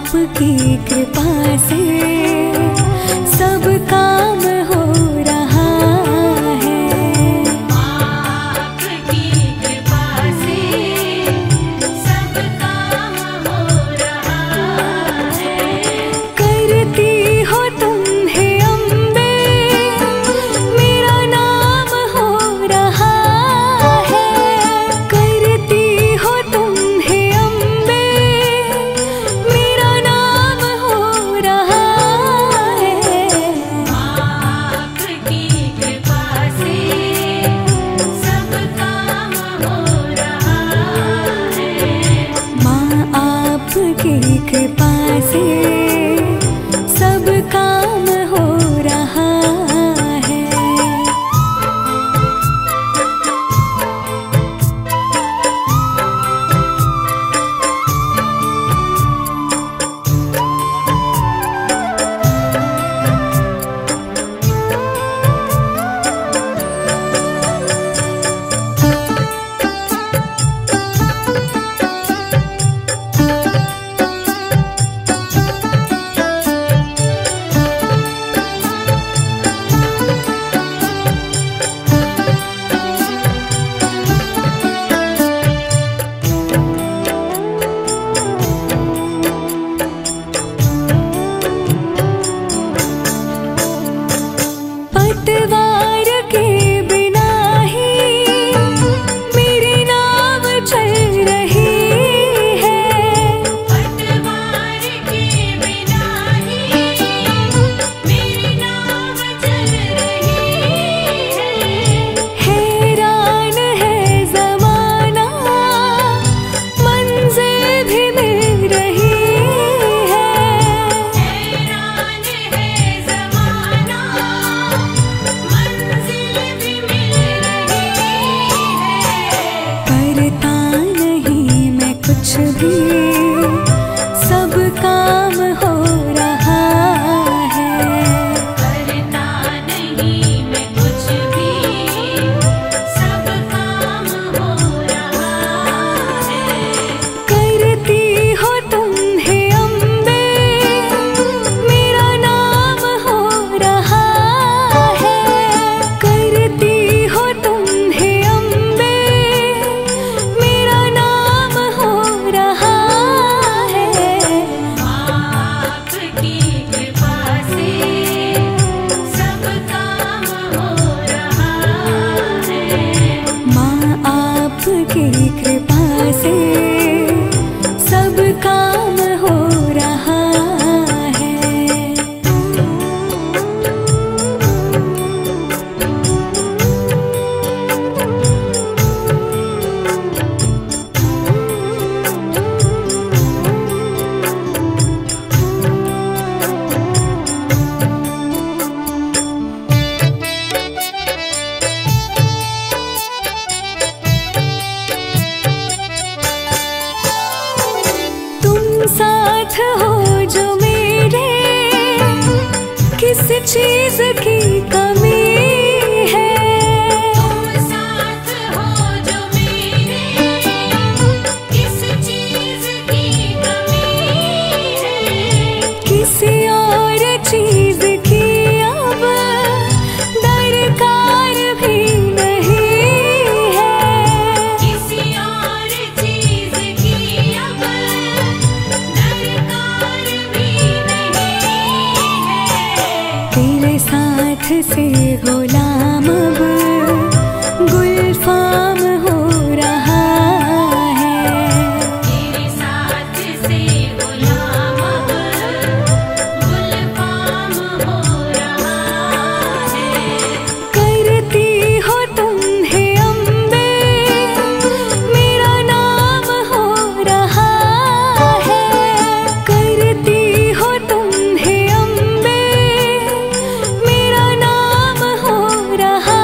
आपकी कृपा से सब काम हो रहा है। आपकी कृपा से सब काम हो रहा है। करती हो तुम हे अम्बे, मेरा नाम हो रहा है। करती हो तुम हे अम्बे, मेरा नाम हो रहा है। आपकी कृपा से सब काम हो रहा है। माँ आपकी कृपा से सब काम हो रहा है। पतवार के बिना ही मेरी नाव चल रही है। पतवार के बिना ही मेरी नाव चल रही है। हैरान है ज़माना, मंजिल भी मिल रही है। हैरान है ज़माना, मंजिल भी मिल रही है। करता नहीं मैं कुछ भी, सब काम हो रहा है। करता नहीं मैं कुछ भी, सब काम हो रहा है। करती हो तुम हे अम्बे, मेरा नाम हो रहा है। करती हो तुम हे अम्बे, मेरा नाम हो रहा है। आपकी कृपा से सब काम हो रहा है। माँ आपकी कृपा से सब काम हो रहा है। तुम साथ हो जो मेरे, किस चीज की कमी है। तुम साथ हो जो मेरे, किस चीज़ की कमी है। किसी और चीज की अब दरकार भी नहीं है। किसी और चीज़ की अब दरकार भी नहीं है। तेरे साथ से गुलाम अब गुलफाम हो रहा है। तेरे साथ से गुलाम अब गुलफाम हो रहा है। करती हो तुम हे अम्बे, मेरा नाम हो रहा है। करती हो तुम हे अम्बे, मेरा नाम हो रहा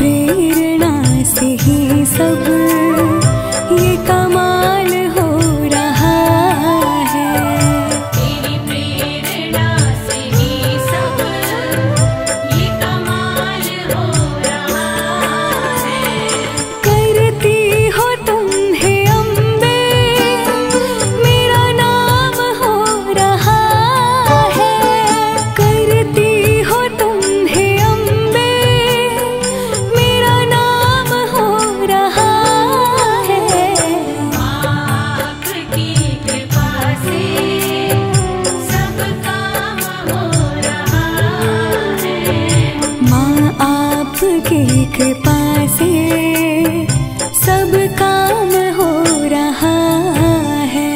प्रेरणा से ही सब ये कमाल हो रहा है। तेरी प्रेरणा से ही सब ये कमाल हो रहा है। करती हो तुम हे अम्बे, मेरा नाम हो रहा है। करती हो तुम हे अम्बे, मेरा नाम हो रहा है। आपकी कृपा से सब काम हो रहा है। माँ आपकी कृपा से सब काम हो रहा है।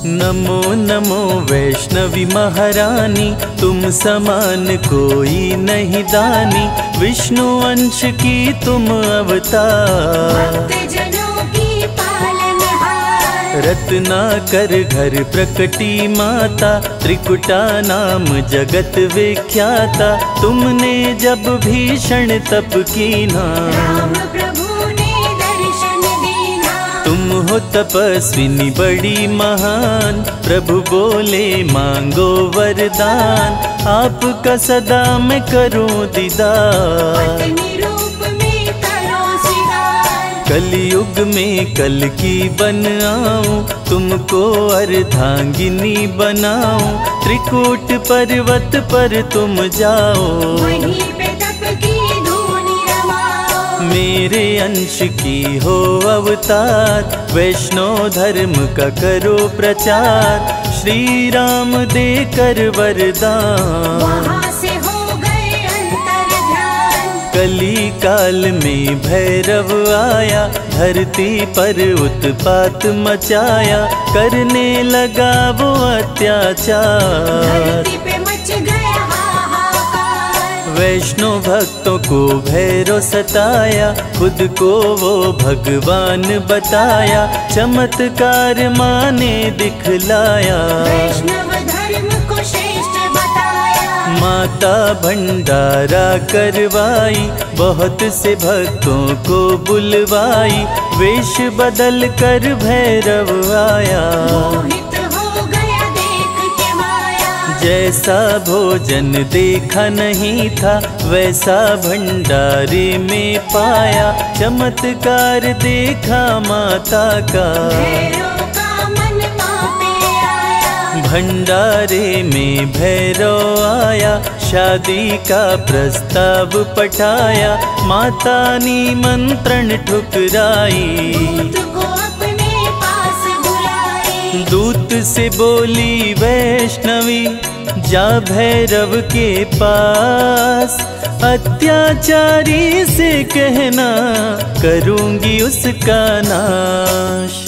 नमो नमो वैष्णवी महारानी, तुम समान कोई नहीं दानी। विष्णु अंश की तुम अवतार, भक्तजनों की पालनहार। रत्नाकर घर प्रकटी माता, त्रिकुटा नाम जगत विख्याता। तुमने जब भीषण तप कीना, राम प्रभु ने दर्शन दीना। तुम हो तपस्विनी बड़ी महान, प्रभु बोले मांगो वरदान। आपका सदा मैं करूं दीदार, पत्नी रूप में करो सिंगार। कलयुग में कल की बन आऊं, तुमको अर्धांगिनी बनाऊं। त्रिकूट पर्वत पर तुम जाओ, वहीं पे तप की धूनी रमाओ। मेरे अंश की हो अवतार। वैष्णव धर्म का करो प्रचार, श्री राम देकर वरदान। वहाँ से हो गए अंतर ध्यान। कली काल में भैरव आया, धरती पर उत्पात मचाया। करने लगा वो अत्याचार, धरती पे मच गया हाहाकार। वैष्णव भक्तों को भैरव सताया। खुद को वो भगवान बताया, चमत्कार माने दिखलाया। वैष्णव धर्म को श्रेष्ठ बताया। माता भंडारा करवाई, बहुत से भक्तों को बुलवाई। वेश बदल कर भैरव आया, मोहित हो गया देख के माया। जैसा भोजन देखा नहीं था, वैसा भंडारे में पाया। चमत्कार देखा माता का, भैरव का मन माँ पे आया। भंडारे में भैरव आया। शादी का प्रस्ताव पठाया, माता निमंत्रण ठुकराई। दूत को अपने पास बुलाई। दूत से बोली वैष्णवी, जा भैरव के पास। अत्याचारी से कहना, करूंगी उसका नाश।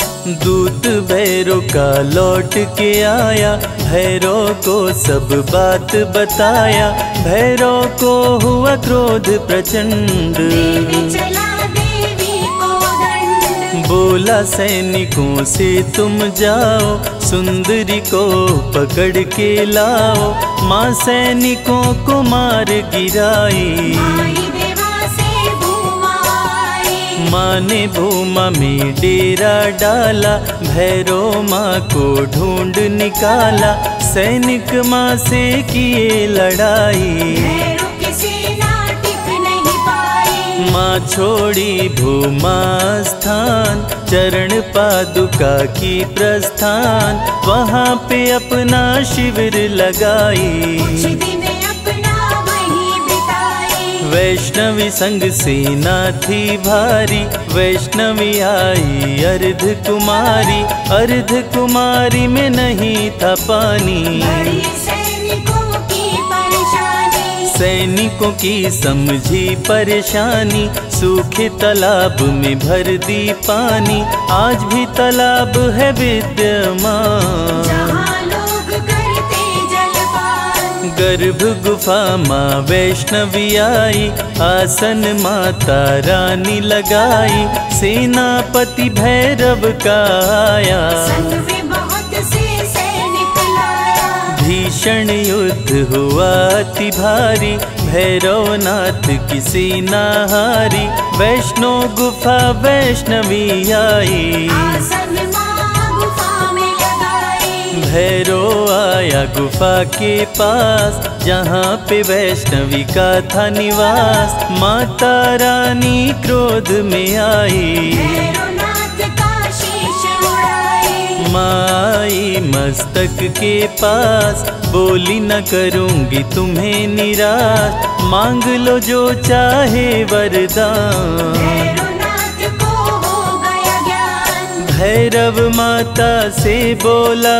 दूत भैरव का लौट के आया, भैरव को सब बात बताया। भैरव को हुआ क्रोध प्रचंड, देने चला देवी को दंड। बोला सैनिकों से तुम जाओ, सुंदरी को पकड़ के लाओ। माँ सैनिकों को मार गिराई, आई देवा से भूमा आई। माँ ने भूमा में डेरा डाला। भैरव माँ को ढूंढ निकाला, सैनिक माँ से किए लड़ाई। भैरव की सेना टिक नहीं पाई। माँ छोड़ी भूमा स्थान, चरण पादुका की प्रस्थान। वहाँ पे अपना शिविर लगाई, कुछ दिन अपना वहीं बिताई। वैष्णवी संग सेना थी भारी। वैष्णवी आई अर्ध कुमारी, अर्ध कुमारी में नहीं था पानी। बड़ी सैनिकों की परेशानी। सैनिकों की समझी परेशानी, सूखे तालाब में भर दी पानी। आज भी तालाब है विद्यमान, जहाँ लोग करते जलपान। गर्भ गुफा माँ वैष्णवी आई, आसन माता रानी लगाई, सेनापति भैरव का आया, संग में बहुत से सैनिक लाया। भीषण युद्ध हुआ अति भारी, भैरवनाथ की सेना हारी, वैष्णो गुफा वैष्णवी आई, आसन माँ गुफा में लगाई। भैरव आया गुफा के पास, जहाँ पे वैष्णवी का था निवास, माता रानी क्रोध में आई, भैरवनाथ का शीश उड़ाई। माई मस्तक के पास, बोली न करूँगी तुम्हें निराश, मांग लो जो चाहे वरदान, भैरवनाथ को हो गया ज्ञान। भैरव माता से बोला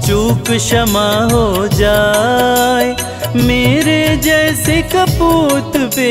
चूक क्षमा हो जाए, मेरे जैसे कपूत पे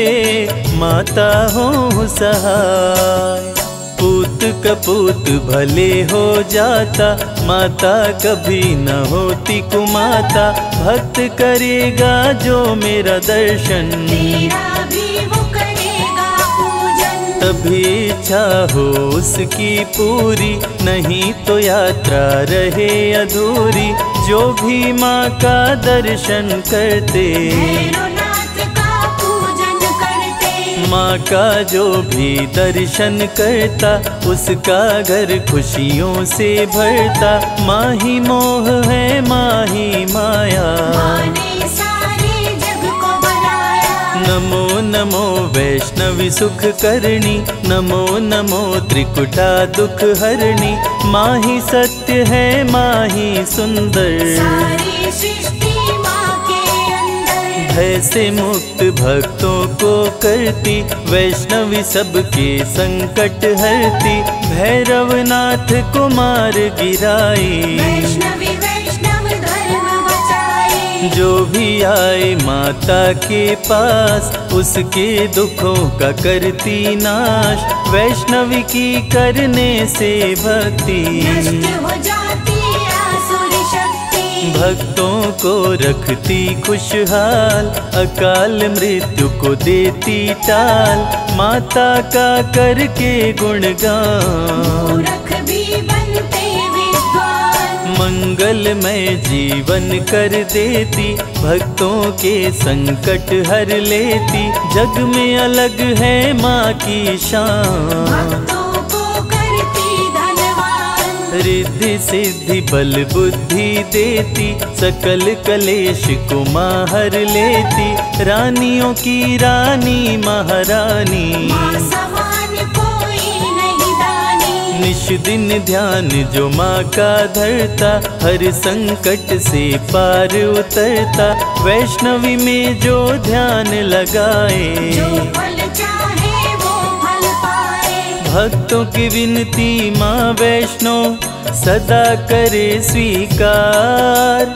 माता हो सहाय, पूत कपूत भले हो जाता, माता कभी न होती कुमाता, भक्त करेगा जो मेरा दर्शन, तेरा भी वो करेगा पूजन। तभी इच्छा हो उसकी पूरी, नहीं तो यात्रा रहे अधूरी, जो भी माँ का दर्शन करते, भैरवनाथ का पूजन करते। माँ का जो भी दर्शन करता, उसका घर खुशियों से भरता, माँ ही मोह है माँ ही माया, माँ ने सारे जग को बनाया। नमो नमो वैष्णवी सुख करणी, नमो नमो त्रिकुटा दुख हरणी, माँ ही सत्य है माँ ही सुंदर, सारी सृष्टि माँ के अंदर। भय से मुक्त भक्तों को करती, वैष्णवी सबके संकट हरती, भैरवनाथ को मार गिराई, वैष्णवी वैष्णव धर्म बचाई। जो भी आए माता के पास, उसके दुखों का करती नाश, वैष्णवी की करने से भक्ति, नष्ट हो जाती आसुर शक्ति। भक्तों को रखती खुशहाल, अकाल मृत्यु को देती टाल, माता का करके गुणगान, मूर्ख भी बनते विद्वान। मंगलमय जीवन कर देती, भक्तों के संकट हर लेती, जग में अलग है माँ की शान, भक्तों को करती धनवान। रिद्धि सिद्धि बल बुद्धि देती, सकल कलेश को माँ हर लेती, रानियों की रानी महारानी, माँ समान कोई नहीं दानी। निश दिन ध्यान जो माँ का धरता, हर संकट से पार उतरता, वैष्णवी में जो ध्यान लगाए, जो फल चाहे वो फल पाए। भक्तों की विनती माँ वैष्णो सदा करे स्वीकार,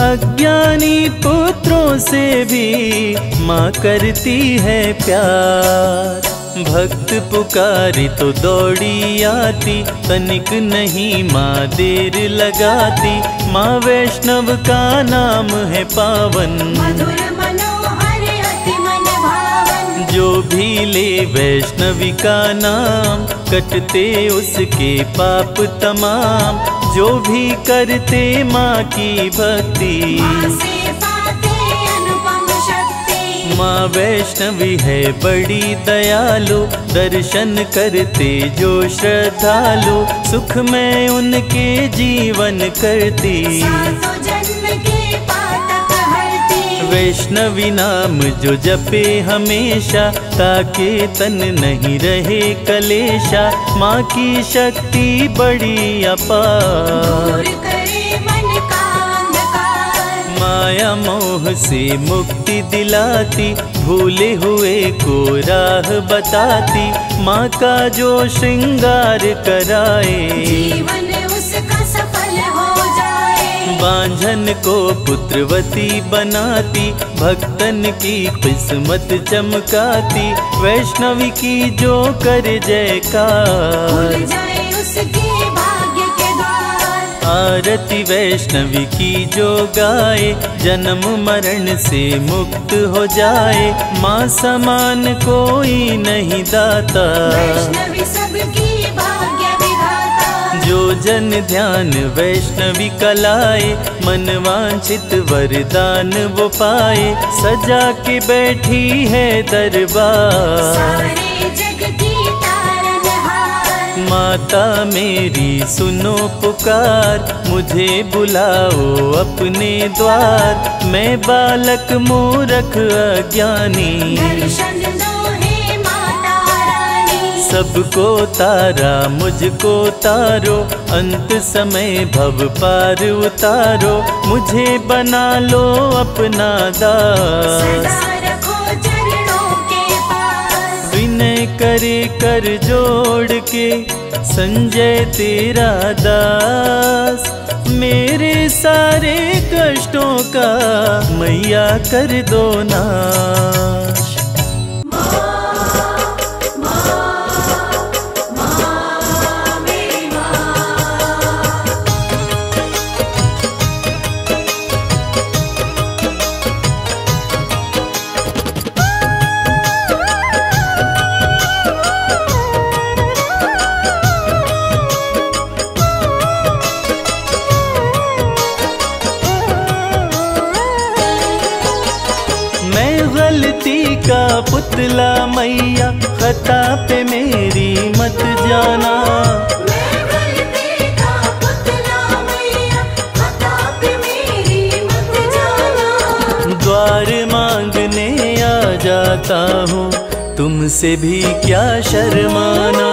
अज्ञानी पुत्रों से भी माँ करती है प्यार, भक्त पुकारी तो दौड़ी आती, तनिक नहीं माँ देर लगाती, माँ वैष्णव का नाम है पावन, मधुर मनोहर अति मन भावन। जो भी ले वैष्णवी का नाम, कटते उसके पाप तमाम, जो भी करते माँ की भक्ति, माँ से पाते अनुपम शक्ति। माँ वैष्णवी है बड़ी दयालु, दर्शन करते जो श्रद्धालु, सुख में उनके जीवन करती, सातों जन्म के पातक हरती। वैष्णवी नाम जो जपे हमेशा, ताके तन नहीं रहे कलेशा, माँ की शक्ति बड़ी अपार, दूर करे मन का अंधकार। माया मोह से मुक्ति दिलाती, भूले हुए को राह बताती, माँ का जो श्रृंगार कराए, जीवन उसका सफल हो जाए। बांझन को पुत्रवती बनाती, भक्तन की किस्मत चमकाती, वैष्णवी की जो कर जयकार, खुल जाए उसके भाग्य के द्वार। आरती वैष्णवी की जो गाए, जन्म मरण से मुक्त हो जाए। माँ समान कोई नहीं दाता, वैष्णवी सबकी भाग्य विधाता। जो जन ध्यान वैष्णवी कलाए, मन वांछित वरदान वो पाए। सजा के बैठी है दरबार, सारे जग की तारनहार। माता मेरी सुनो पुकार, मुझे बुलाओ अपने द्वार। मैं बालक मूरख अज्ञानी, दर्शन दो हे माता रानी। सबको तारा मुझको तारो, अंत समय भव पार उतारो। मुझे बना लो अपना दास, सदा रखो चरणों के पास। विनय करे कर जोड़ के संजय तेरा दास। मेरे सारे कष्टों का मैया कर दो नाश। गलती का पुतला मैया, खता पे मेरी मत जाना। मैं गलती का पुतला मैया, खता पे मेरी मत जाना। द्वार मांगने आ जाता हूँ, तुमसे भी क्या शर्माना।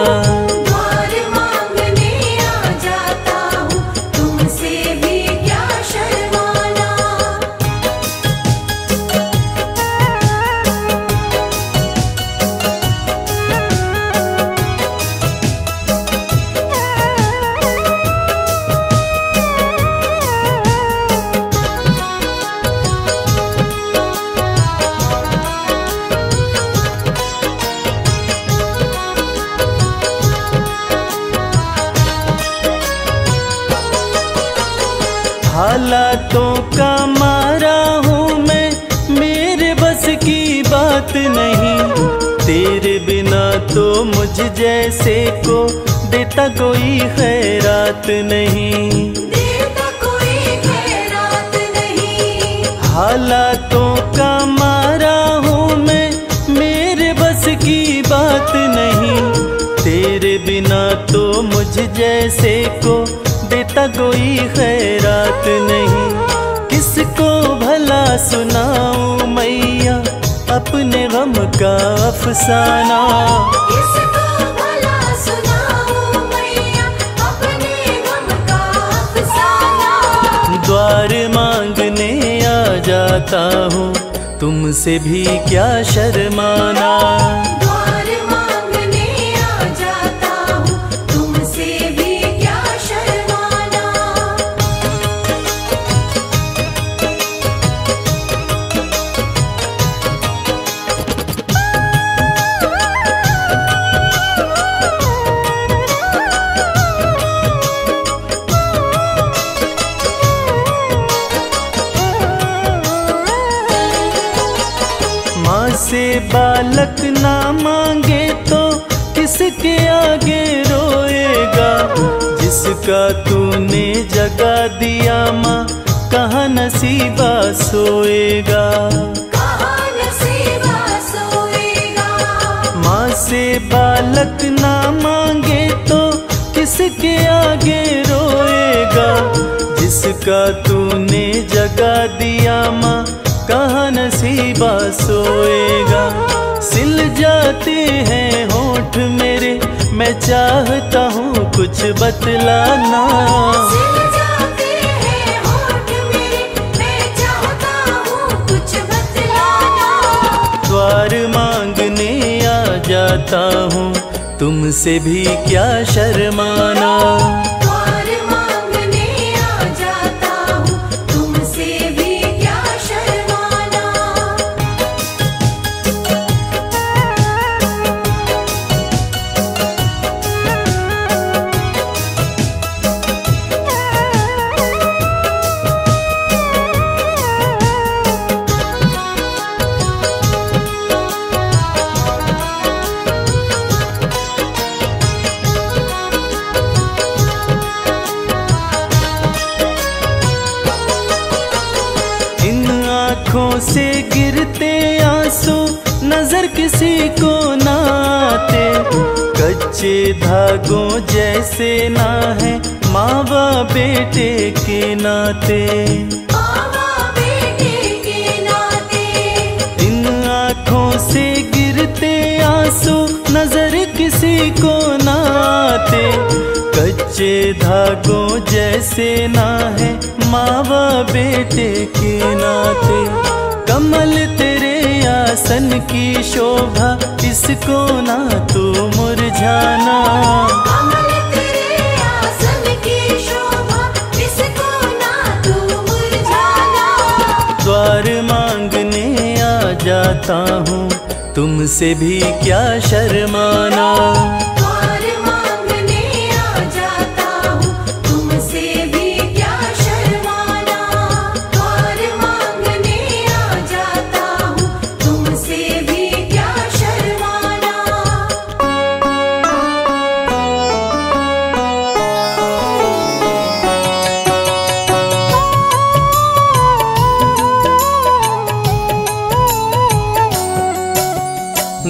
द्वार मांगने आ जाता हूँ, तुमसे भी क्या शर्माना। हालातों का मारा हूँ मैं, मेरे बस की बात नहीं। तेरे बिना तो मुझ जैसे को देता कोई खैरात नहीं, देता कोई खैरात नहीं। हालातों का मारा हूँ मैं, मेरे बस की बात नहीं। तेरे बिना तो मुझ जैसे को देता कोई खैरात नहीं। किसको भला सुनाऊं मैया अपने गम का अफसाना। किसको भला सुनाऊं मैया अपने गम का अफसाना। द्वार मांगने आ जाता हूँ, तुमसे भी क्या शर्माना। द्वार मांगने आ जाता हूँ, तुमसे भी क्या शर्माना। माँ से बालक ना मांगे तो किसके आगे रोएगा। जिसका तूने जगा दिया माँ, कहाँ नसीबा सोएगा। कहाँ नसीबा सोएगा। माँ से बालक ना मांगे तो किसके आगे रोएगा। जिसका तूने जगा दिया माँ, कहाँ नसीबा सोएगा। सिल जाते हैं होठ मेरे, मैं चाहता हूँ कुछ बतलाना। सिल जाते हैं होठ मेरे, मैं चाहता हूँ कुछ बतलाना। द्वार मांगने आ जाता हूँ, तुमसे भी क्या शर्माना। द्वार मांगने आ जाता हूँ, तुमसे भी क्या शर्माना। किसी को नाते, कच्चे धागों जैसे ना है माँ व बेटे के नाते। इन आँखों से गिरते आंसू नजर किसी को नाते, कच्चे धागों जैसे ना है माँ व बेटे के नाते। कमल तेरे आसन की शोभा, इसको ना तू मुरझाना। कमल तेरे आसन की शोभा, इसको ना तू मुरझाना। द्वार मांगने आ जाता हूँ, तुमसे भी क्या शर्माना। द्वार मांगने आ जाता हूँ, तुमसे भी क्या शर्माना। द्वार मांगने आ जाता हूँ, तुमसे भी क्या शर्माना।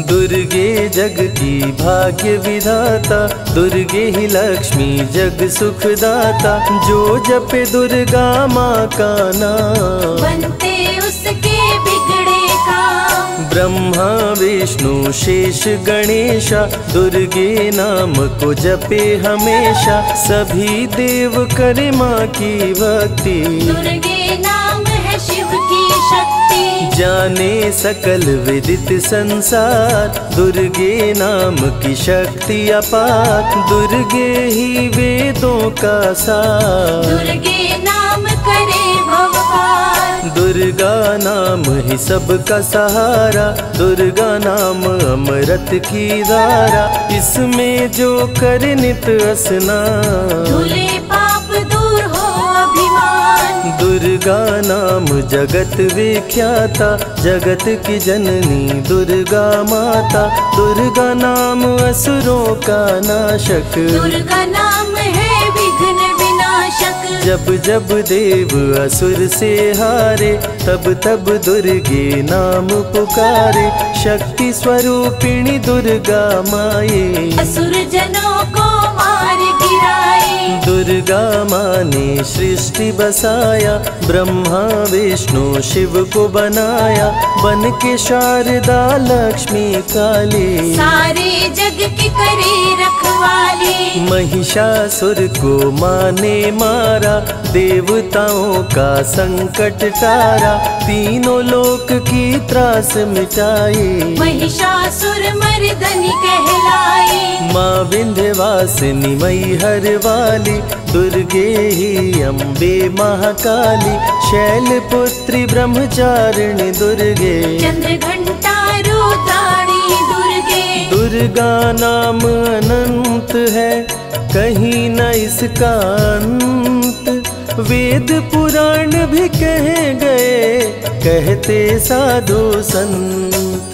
दुर्गे जग की भाग्य विधाता, दुर्गे ही लक्ष्मी जग सुखदाता। जो जपे दुर्गा माँ का नाम, बनते उसके बिगड़े काम। ब्रह्मा विष्णु शेष गणेशा, दुर्गे नाम को जपे हमेशा। सभी देव करे माँ की भक्ति, दुर्गे नाम है शिव की शक्ति। जाने सकल विदित संसार, दुर्गे नाम की शक्ति अपार। दुर्गे ही वेदों का सार, दुर्गे नाम करे भवपार। दुर्गा नाम ही सबका सहारा, दुर्गा नाम अमृत की धारा। इसमें जो करे नित स्नान, धुले पाप दूर हो अभिमान। दुर्गा नाम जगत विख्याता, जगत की जननी दुर्गा माता। दुर्गा नाम असुरों का नाशक, दुर्गा नाम है विघ्न विनाशक। जब जब देव असुर से हारे, तब तब दुर्गे नाम पुकारे। शक्ति स्वरूपिणी दुर्गा माये, असुर जनों को मार गिराए। दुर्गा माँ ने सृष्टि बसाया, ब्रह्मा विष्णु शिव को बनाया। बन के शारदा लक्ष्मी काली, सारे जग की करे रखवाली। महिषासुर को माँ ने मारा, देवताओं का संकट टारा। तीनों लोक की त्रास मिटाई, महिषासुर मर्दनी कहलाई। माँ विंध्यवासिनी मैहर वाली, दुर्गे ही अम्बे महाकाली। शैलपुत्री ब्रह्मचारिणी दुर्गे, चंद्रघंटा रुद्राणी दुर्गे। दुर्गा नाम अनंत है, कहीं न इसका अंत। वेद पुराण भी कह गए, कहते साधु संत।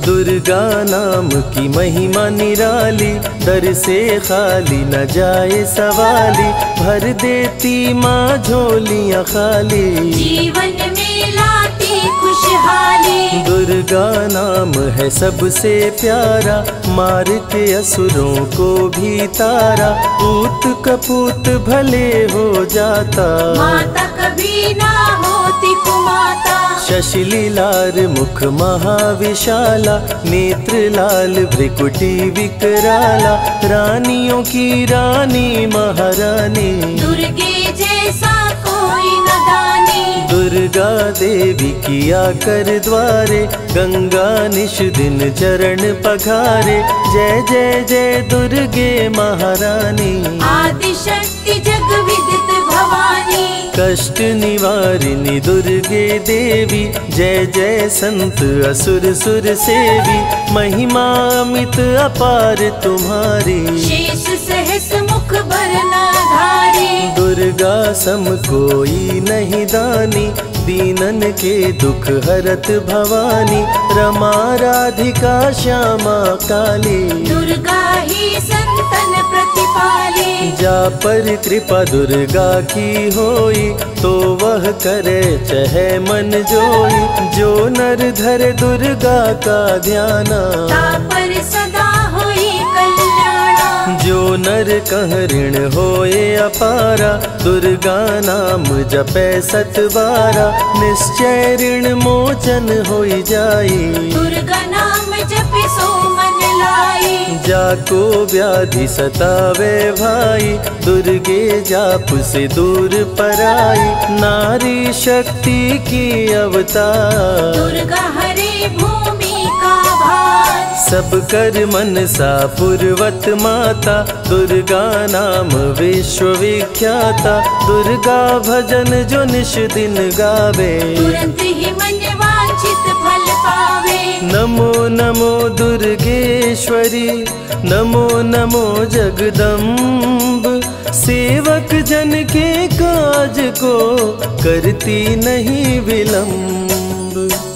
दुर्गा नाम की महिमा निराली, दर से खाली न जाए सवाली। भर देती माँ झोलियाँ खाली, जीवन में लाती खुशहाली। दुर्गा नाम है सबसे प्यारा, मार के असुरों को भी तारा। पूत कपूत भले हो जाता, माता कभी ना होती कुमाता। शशिलीलार मुख महाविशाला, नेत्र लाल भ्रिकुटी विकराला। रानियों की रानी महारानी, दुर्गे जैसा कोई न दानी। दुर्गा देवी किया कर द्वारे, गंगा निश दिन चरण पखारे। जय जय जय दुर्गे महारानी, आदि शक्ति जग विदित भवानी। कष्ट निवारिणी दुर्गे देवी, जय जय संत असुर सुर सेवी। महिमा अमित अपार तुम्हारी, शेष सहस मुख बरनाधारी। दुर्गा सम कोई नहीं दानी, दीनन के दुख हरत भवानी। रमा राधिका श्यामा काली, दुर्गा ही संतन प्रतिपाली। जा पर कृपा दुर्गा की होई, तो वह करे चहे मन जोई। जो नर धरे दुर्गा का ध्याना, तापर सदा होई कल्याणा। जो नर कह ऋण होए अपारा, दुर्गा नाम जपे सतबारा। निश्चय ऋण मोचन होई जाई, दुर्गा नाम जपे सो मन लाई। जाको व्याधि सतावे भाई, दुर्गे जाप से दूर पराई। नारी शक्ति की अवतार, दुर्गा हरे भूमि का भार। सब कर मनसा पूर्वत माता, दुर्गा नाम विश्व विख्याता। दुर्गा भजन जो निश दिन गावे, तुरंत ही मन वांछित फल पावे। नमो नमो दुर्गेश्वरी, नमो नमो जगदम्ब। सेवक जन के काज को करती नहीं विलम्ब।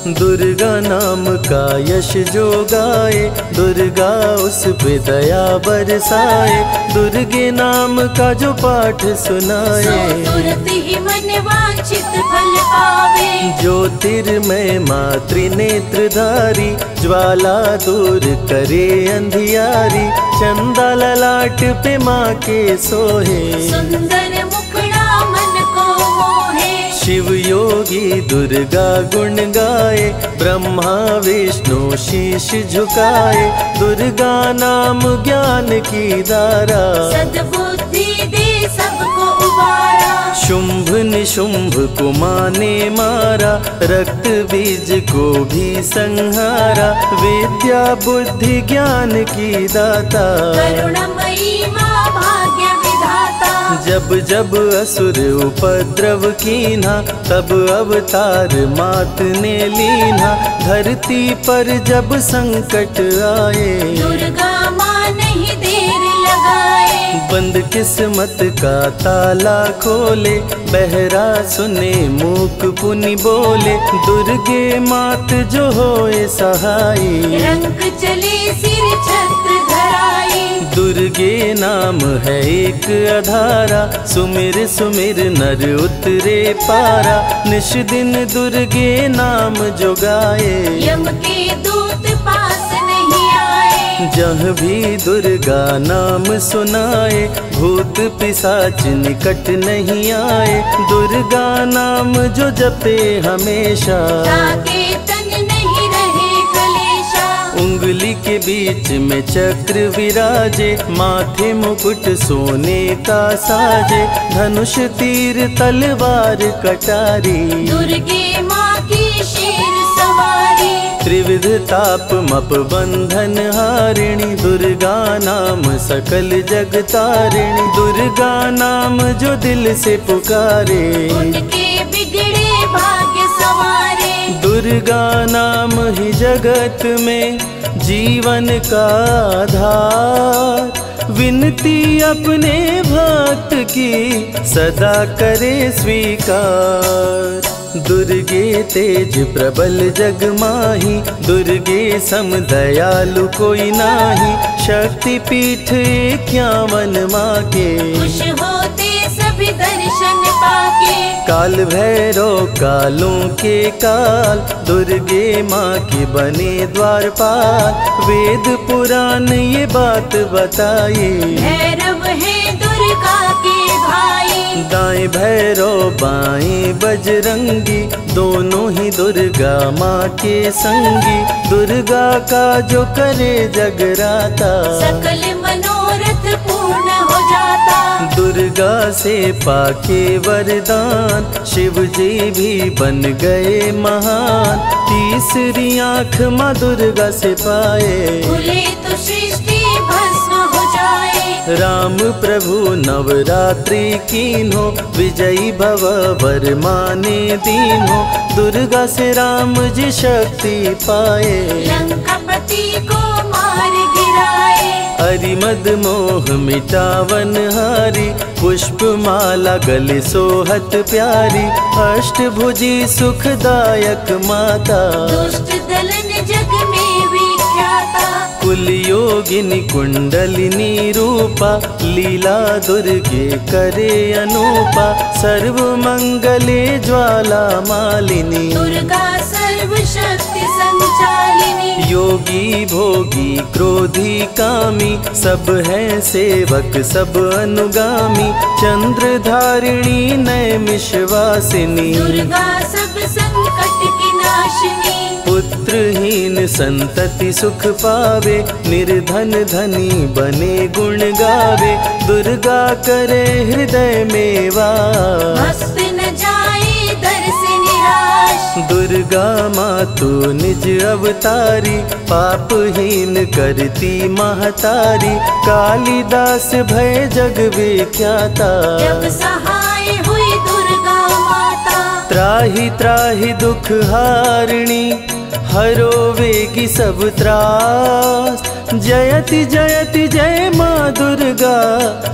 दुर्गा नाम का यश जो गाए, दुर्गा उस पे दया बरसाए। दुर्गे नाम का जो पाठ सो सुनाए, तुरंत ही मन वांछित फल पावे। ज्योतिर्मय मातृ नेत्रधारी, ज्वाला दूर करे अंधियारी। चंदा ललाट पे माँ के सोहे, सुंदर मुखड़ा मन को मोहे। शिव योगी दुर्गा गुण गाए, ब्रह्मा विष्णु शीश झुकाए। दुर्गा नाम ज्ञान की धारा, सद्बुद्धि दे सबको उबारा। शुंभ निशुंभ को माने मारा, रक्त बीज को भी संहारा। विद्या बुद्धि ज्ञान की दाता, करुणमयी माँ भाग्य विधाता। जब जब असुर उपद्रव कीन्हा, तब अवतार मात ने लीन्हा। धरती पर जब संकट आए, दुर्गा माँ नहीं देर लगाए। बंद किस्मत का ताला खोले, बहरा सुने मूक पुनि बोले। दुर्गे मात जो होए सहाई, रंग चले सिर छत्र धराई। दुर्गे नाम है एक अधारा, सुमिर सुमिर नर उतरे पारा। निश दिन दुर्गे नाम जो गाए, यम के दूत पास नहीं आए। जहाँ भी दुर्गा नाम सुनाए, भूत पिशाच निकट नहीं आए। दुर्गा नाम जो जपे हमेशा, ताके तन नहीं रहे कलेशा। उंगली के बीच में चक्र विराजे, माथे मुकुट सोने का साजे। धनुष तीर तलवार कटारी, दुर्गे माँ की शेर सवारी। त्रिविध ताप मप बंधन हारिणी, दुर्गा नाम सकल जग तारिणी। दुर्गा नाम जो दिल से पुकारे, उनके बिगड़े भाग्य सवारे। दुर्गा नाम ही जगत में जीवन का आधार। विनती अपने भक्त की सदा करे स्वीकार। दुर्गे तेज प्रबल जग माही, दुर्गे सम दयालु कोई नाही। शक्ति पीठ 51 माँ के, खुश होते सभी दर्शन पाके। काल भैरव कालों के काल, दुर्गे माँ के बने द्वारपाल। वेद पुराण ये बात बताए, भैरव है दुर्गा के भाई। दाएं भैरव बाएं बजरंगी, दोनों ही दुर्गा माँ के संगी। दुर्गा का जो करे जगराता, सकल मनोरथ पूर्ण हो जाता। दुर्गा से पाके वरदान, शिव जी भी बन गए महान। तीसरी आँख माँ दुर्गा से पाए, खुले तो सृष्टि भस्म हो जाए। राम प्रभु नवरात्रि कीन्हो, विजयी भव वर माने दीन्हो। दुर्गा से राम जी शक्ति पाए, लंकापति को मार गिराए। अरिमद मोह मिटावन हारी, पुष्प माला गले सोहत प्यारी। अष्टभुजी सुखदायक माता, दुष्ट दलन जग में विख्याता। कुल योगिनी कुंडलिनी रूपा, लीला दुर्गे करे अनूपा, सर्व मंगले ज्वाला मालिनी, दुर्गा सर्वशक्ति संचालिनी, योगी भोगी क्रोधी कामी, सब हैं सेवक सब अनुगामी, चंद्र धारिणी नैमिषवासिनी, दुर्गा सब संकट की नाशिनी, पुत्रहीन संतति सुख पावे, निर्धन धनी बने गुण गावे, दुर्गा करे हृदय में वास, भक्त न जाए दर से निराश, दुर्गा मातु निज अवतारी, पापहीन करती महतारी, कालिदास भय जग विख्याता, जब सहाय हुई दुर्गा माता, त्राहि त्राहि दुख हारिणी, हरो वेगी सब त्रास, जयति जयति जय माँ दुर्गा,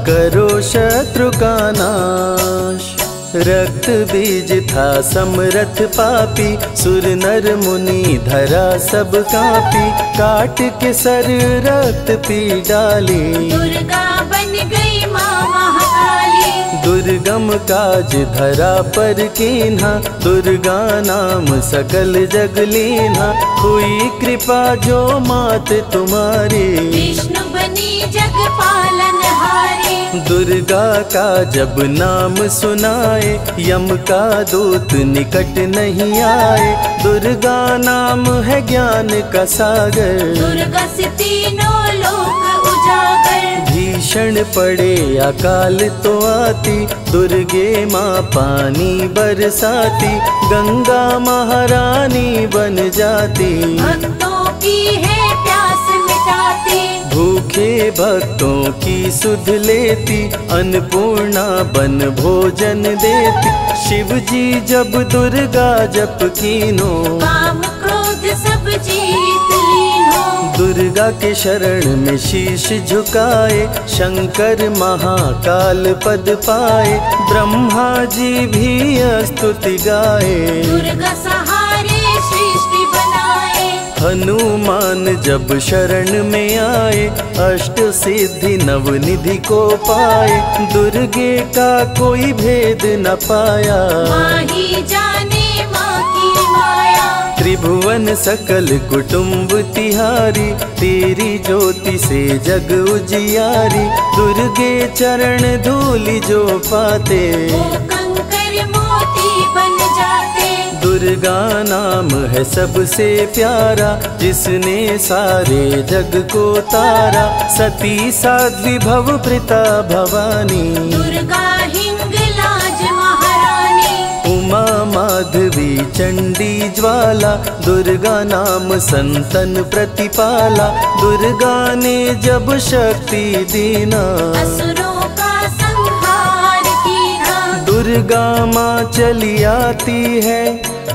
करो शत्रु का नाश। रक्त बीज था समरथ पापी, सुर नर मुनि धरा सब कापी, काट के सर रक्त पी डाली, दुर्गा बन गई माँ महाकाली, दुर्गम काज धरा पर कीन्हा, दुर्गा नाम सकल जग लीन्हा, हुई कृपा जो मात तुम्हारी, विष्णु बनी जग पालनहारी, दुर्गा का जब नाम सुनाए, यम का दूत निकट नहीं आए, दुर्गा नाम है ज्ञान का सागर, दुर्गा से तीनों लोक उजागर, भीषण पड़े अकाल तो आती, दुर्गे माँ पानी बरसाती, गंगा महारानी बन जाती, भक्तों की है प्यास मिटाती, भूखे भक्तों की सुध लेती, अन्नपूर्णा बन भोजन देती, शिव जी जब दुर्गा जप कीनो, काम क्रोध सब जीत लीनो, दुर्गा के शरण में शीश झुकाए, शंकर महाकाल पद पाए, ब्रह्मा जी भी स्तुति गाए, दुर्गा सहारे सृष्टि बनाए, हनुमान जब शरण में आए, अष्ट सिद्धि नवनिधि को पाए, दुर्गे का कोई भेद न पाया, माँ ही जाने माँ की माया, त्रिभुवन सकल कुटुंब तिहारी, तेरी ज्योति से जग उजियारी, दुर्गे चरण धूलि जो पाते, वो कंकर मोती बन जाते, दुर्गा नाम है सबसे प्यारा, जिसने सारे जग को तारा, सती साध्वी भव प्रीता भवानी, दुर्गा हिंगलाज महारानी, उमा माधवी चंडी ज्वाला, दुर्गा नाम संतन प्रतिपाला, दुर्गा ने जब शक्ति दीना, असुरों का संहार कीना, दुर्गा माँ चली आती है,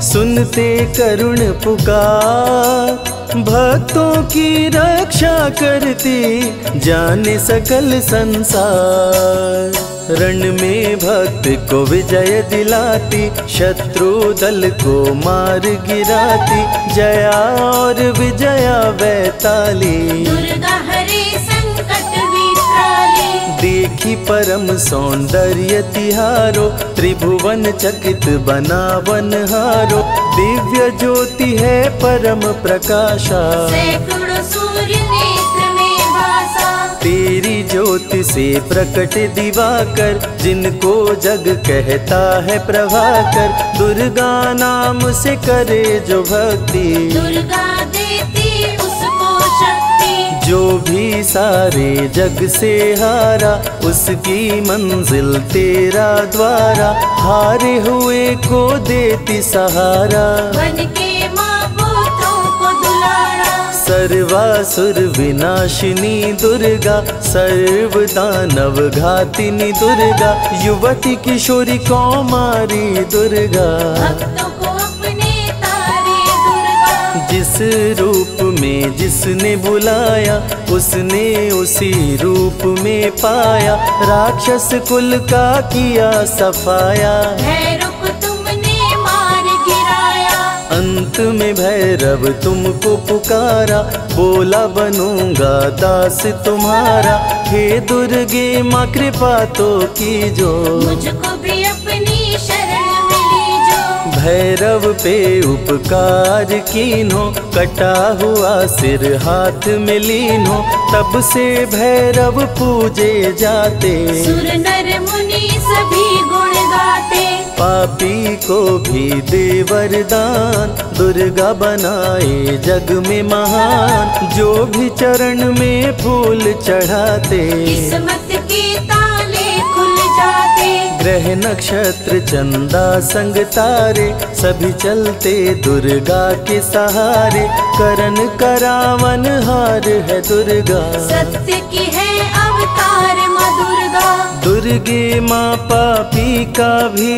सुनते करुण पुकार, भक्तों की रक्षा करती, जाने सकल संसार, रण में भक्त को विजय दिलाती, शत्रु दल को मार गिराती, जया और विजया वैताली, दुर्गा हरे संकट वित्राली, देखी परम सौंदर्य तिहारो, त्रिभुवन चकित बनावन हारो, दिव्य ज्योति है परम प्रकाशा, सैकड़ों सूर्य नेत्र में भासा, तेरी ज्योति से प्रकट दिवाकर, जिनको जग कहता है प्रभाकर, दुर्गा नाम से करे जो भक्ति, दुर्गा देती उसको शक्ति, जो भी सारे जग से हारा, उसकी मंजिल तेरा द्वारा, हारे हुए को देती सहारा, बन के माँ पुत्रों को दुलारा, सर्वासुर विनाशिनी दुर्गा, सर्व दानव घातिनी दुर्गा, युवती किशोरी कौमारी दुर्गा, भक्तों को अपने तारे दुर्गा, जिस रूप में जिसने बुलाया, उसने उसी रूप में पाया, राक्षस कुल का किया सफाया, है रूप तुमने मार गिराया, अंत अंत में भैरव तुमको पुकारा, बोला बनूंगा दास तुम्हारा। हे दुर्गे माँ कृपा तो कीजो, मुझको भी अपनी शरण मिली जो। भैरव पे उपकार कीन्हो, कटा हुआ सिर हाथ में लीन्हो। तब से भैरव पूजे जाते, सुर नर मुनि सभी गुण गाते। पापी को भी दे वरदान, दुर्गा बनाए जग में महान। जो भी चरण में फूल चढ़ाते, किस्मत के ताले खुल जाते। ग्रह नक्षत्र चंदा संग तारे, सभी चलते दुर्गा के सहारे। करन करावन हार है दुर्गा, सत्य की है अवतार माँ दुर्गा। दुर्गे माँ पापी का भी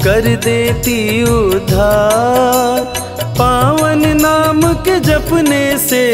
कर देती उद्धार। पावन नाम के जपने से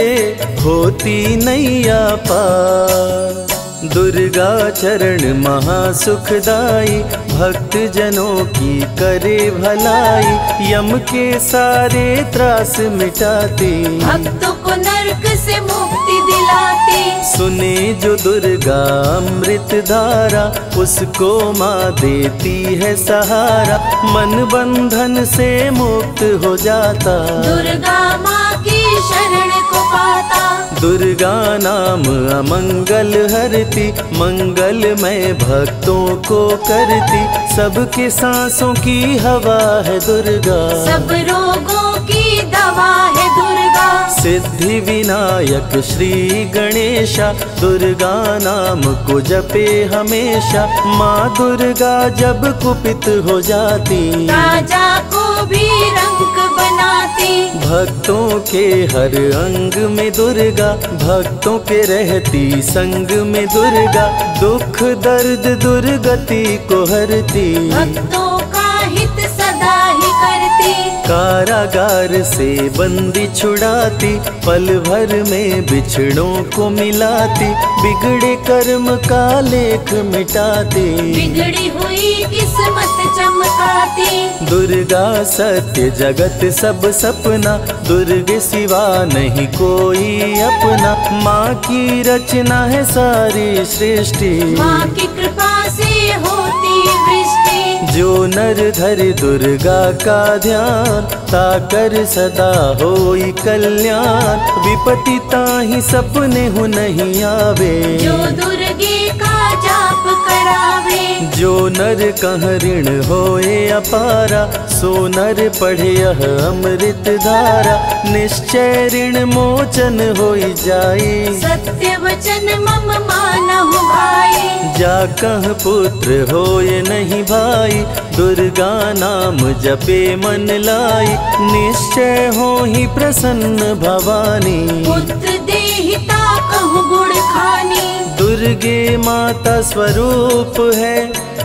होती नैया पार। दुर्गा चरण महासुखदाई, भक्त जनों की करे भलाई। यम के सारे त्रास मिटाती, भक्तों को नरक से मुक्ति दिलाती। सुने जो दुर्गा अमृत धारा, उसको माँ देती है सहारा। मन बंधन से मुक्त हो जाता, दुर्गा माँ की शरण को पाता। दुर्गा नाम अमंगल हरती, मंगलमय भक्तों को करती। सबके सांसों की हवा है दुर्गा, सब रोगों की दवा है दुर्गा। सिद्धि विनायक श्री गणेशा, दुर्गा नाम को जपे हमेशा। माँ दुर्गा जब कुपित हो जाती, राजा को भी रंग बनाती। भक्तों के हर अंग में दुर्गा, भक्तों के रहती संग में दुर्गा। दुख दर्द दुर्गति को हरती, भक्तों का हित सदा ही करती। कारागार से बंदी छुड़ाती, पल भर में बिछड़ों को मिलाती। बिगड़े कर्म का लेख मिटाती, बिगड़ी हुई किस्मत चमकाती। दुर्गा सत्य जगत सब सपना, दुर्गे सिवा नहीं कोई अपना। माँ की रचना है सारी सृष्टि, माँ की कृपा से होती वृष्टि। जो नर धरे दुर्गा का ध्यान, ताकर सदा होई कल्याण। विपत्ति ताहि सपने हो नहीं आवे, जो दुर्गे का जाप करावे। जो नर कह ऋण होए अपारा, सो नर पढ़े यह अमृत धारा। निश्चय ऋण मोचन होई जाई, सत्य वचन मम मानहु भाई। जा कह पुत्र होए नहीं भाई, दुर्गा नाम जपे मन लाई। निश्चय हो ही प्रसन्न भवानी, पुत्र देहिता कहु गुण खानी। दुर्गे माता स्वरूप है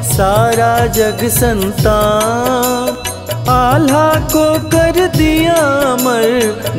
सारा जग संतान। आल्हा को कर दिया अमर,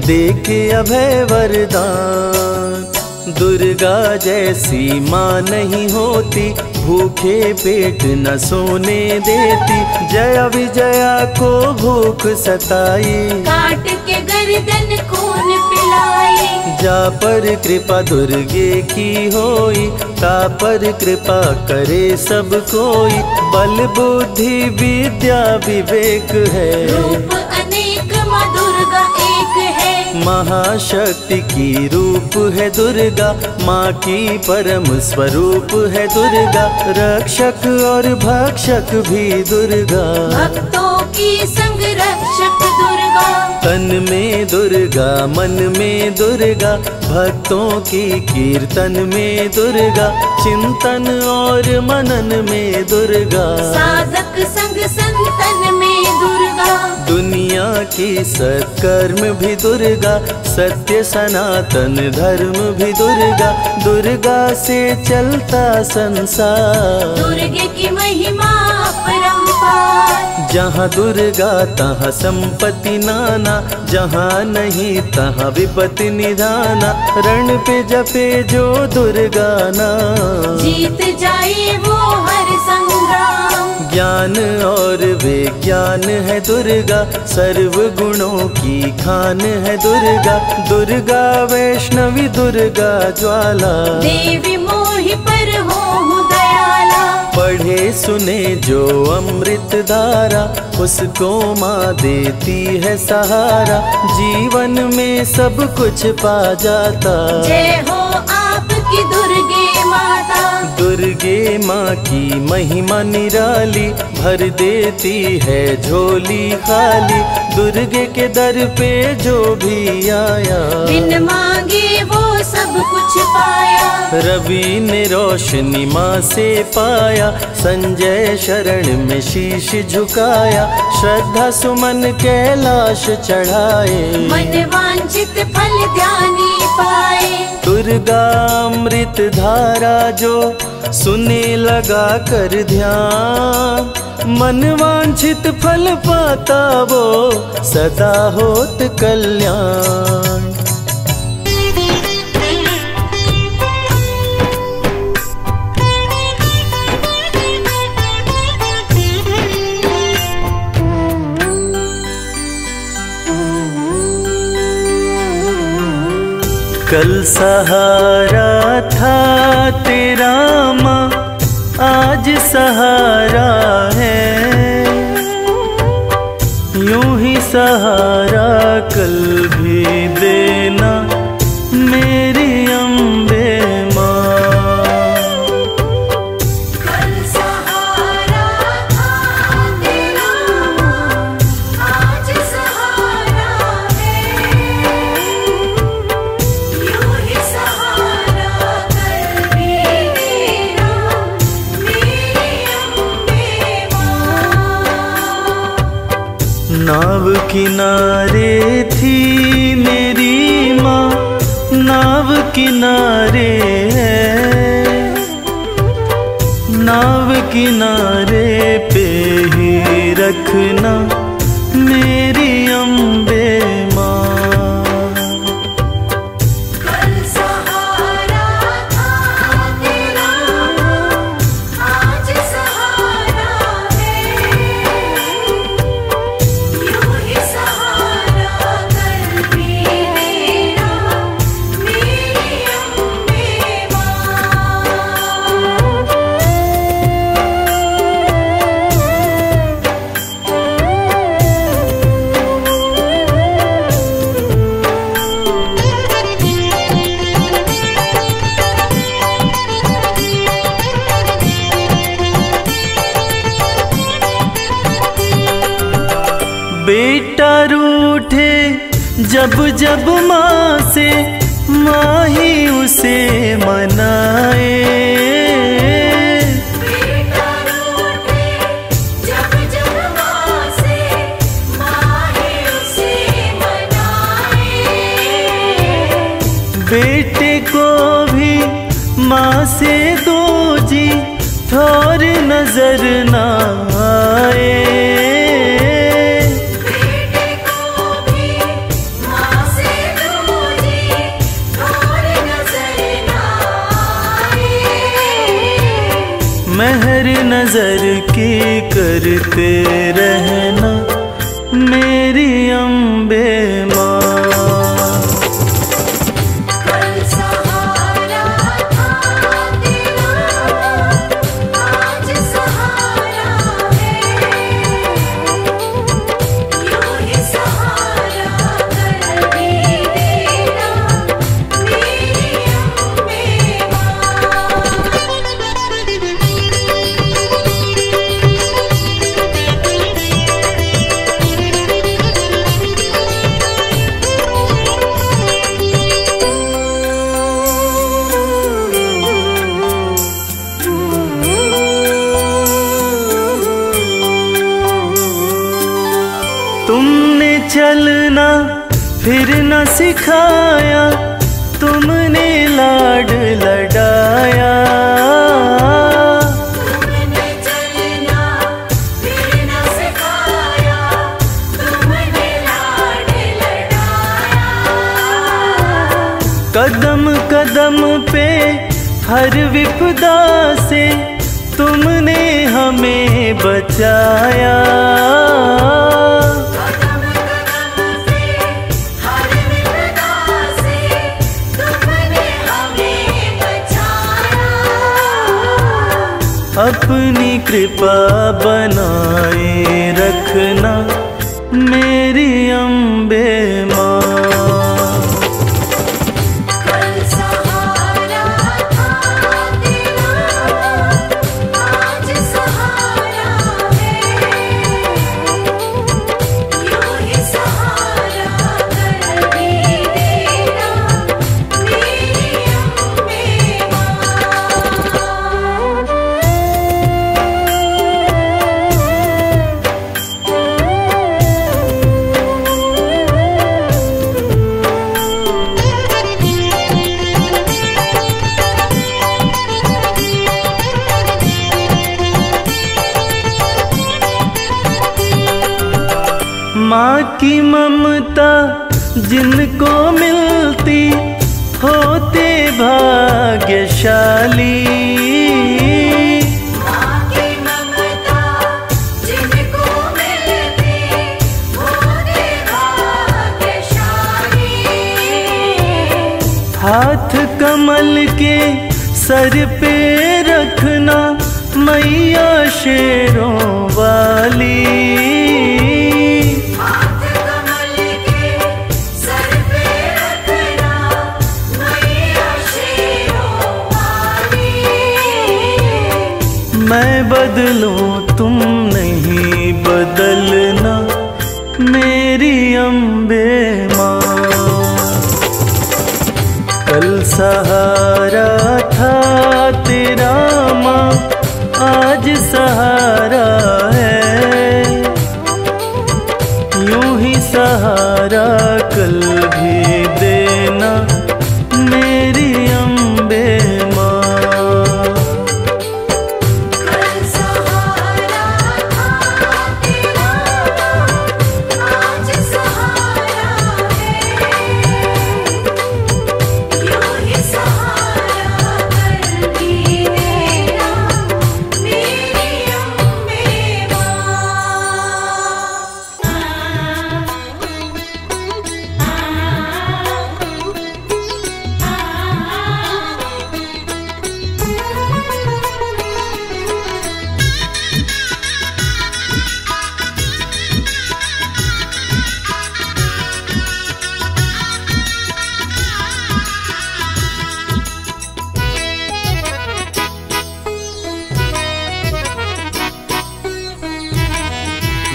देके अभय वरदान। दुर्गा जैसी माँ नहीं होती, भूखे पेट न सोने देती। जया विजया को भूख सताई, काट के गर्दन खून पिलाई। जा पर कृपा दुर्गे की होई, ता पर कृपा करे सब कोई। बल बुद्धि विद्या विवेक है, रूप अनेक माँ दुर्गा एक है। महाशक्ति की रूप है दुर्गा, माँ की परम स्वरूप है दुर्गा। रक्षक और भक्षक भी दुर्गा, भक्तों की संग रक्षक दुर्गा। तन में दुर्गा मन में दुर्गा, भक्तों की कीर्तन में दुर्गा। चिंतन और मनन में दुर्गा, साधक संग संतन में दुर्गा। दुनिया की सत्कर्म भी दुर्गा, सत्य सनातन धर्म भी दुर्गा। दुर्गा से चलता संसार, दुर्गे की महिमा अपरंपार। जहाँ दुर्गा तहाँ संपत्ति नाना, जहाँ नहीं तहाँ विपत्ति निधाना। रण पे जपे जो दुर्गा नाम, जीत जाए वो हर संग्राम। ज्ञान और विज्ञान है दुर्गा, सर्व गुणों की खान है दुर्गा। दुर्गा वैष्णवी दुर्गा ज्वाला, देवी मोहि पर हो दयाला। पढ़े सुने जो अमृत धारा, उसको माँ देती है सहारा। जीवन में सब कुछ पा जाता। जय हो आपकी दुर्गे माता। दुर्गे माँ की महिमा निराली, भर देती है झोली खाली। दुर्गे के दर पे जो भी आया, बिन मांगे वो सब कुछ पाया। रवि ने रोशनी माँ से पाया, संजय शरण में शीश झुकाया। श्रद्धा सुमन कैलाश चढ़ाए, मन वांछित फल ध्यानी पाए। दुर्गा अमृत धारा जो सुने लगा कर ध्यान, मन वांछित फल पाता वो सदा होत कल्याण। कल सहारा था तेरा माँ, आज सहारा है। यूं ही सहारा कल भी देना मेरी अम्बे माँ। कल सहारा था तेरा माँ, आज सहारा है। यूं ही सहारा कल भी देना मेरी अम्बे माँ। नाव किनारे थी मेरी माँ, नाव किनारे है। नाव किनारे पे ही रखना मेरी अम्बे माँ। कल सहारा था तेरा माँ, आज सहारा है। यूं ही सहारा कल भी देना मेरी अम्बे माँ। बेटा रूठे जब जब माँ से, माँ ही उसे मनाए। बेटा रूठे जब जब माँ से, माँ ही उसे मनाए। बेटे को भी माँ से दो जी, थोर नजर ना आए। बेटे को भी माँ से दूजी, थोर नजर ना आए। मेहर नजर की करते रहना मेरी अम्बे माँ। कल सहारा था तेरा माँ, आज सहारा है। यूं ही सहारा कल भी देना मेरी अम्बे माँ। तुमने चलना फिर न सिखाया, तुमने लाड लडाया। तुमने चलना फिर न सिखाया, तुमने लाड लडाया। कदम कदम पे हर विपदा से तुमने हमें बचाया। कदम कदम से हर विपदा से तुमने हमें बचाया। अपनी कृपा बनाए रखना मेरी अम्बे माँ। कल सहारा था तेरा, आज सहारा है। यूं ही सहारा कर भी देना मेरी अम्बे माँ। माँ की ममता जिनको मिलती होते भाग्यशाली। माँ की ममता जिनको मिलती होते भाग्यशाली। हाथ कमल के सर पे रखना मैया शेरों वाली। हाथ कमल के सर पे रखना मैया शेरों वाली। मैं बदलूं तुम नहीं बदलना मेरी अम्बे माँ। कल सहारा था तेरा माँ, आज सहारा है। यूं ही सहारा कल भी देना मेरी अम्बे माँ। कल सहारा था तेरा, आज सहारा है। यूं ही सहारा कर भी देना मेरी अम्बे माँ।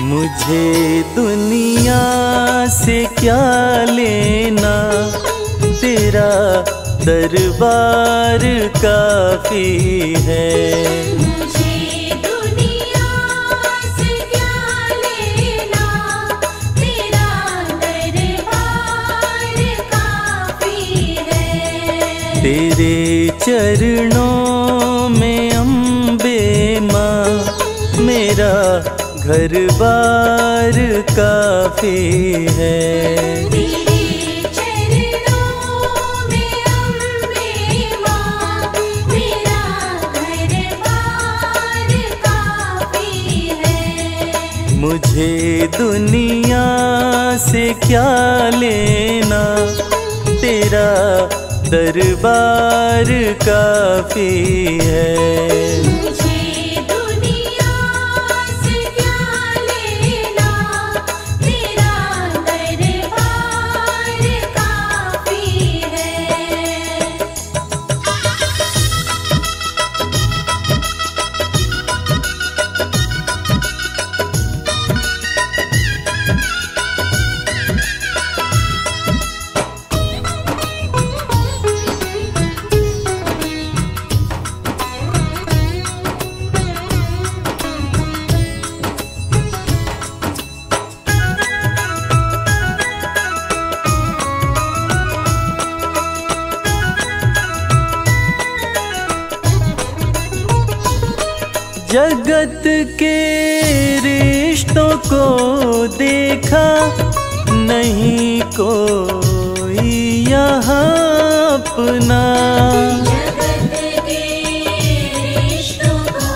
मुझे दुनिया से क्या लेना, तेरा दरबार काफी है। मुझे दुनिया से क्या लेना, तेरा दरबार काफी है। तेरे चरणों में अम्बे माँ, मेरा घर बार काफी है। तेरे चरणों में अम्बे माँ, मेरा घर-बार काफी है। मुझे दुनिया से क्या लेना, तेरा दरबार काफी है। मुझे दुनिया से क्या लेना, तेरा दरबार काफी है। जगत के रिश्तों को देखा, नहीं कोई यहाँ अपना। जगत के रिश्तों को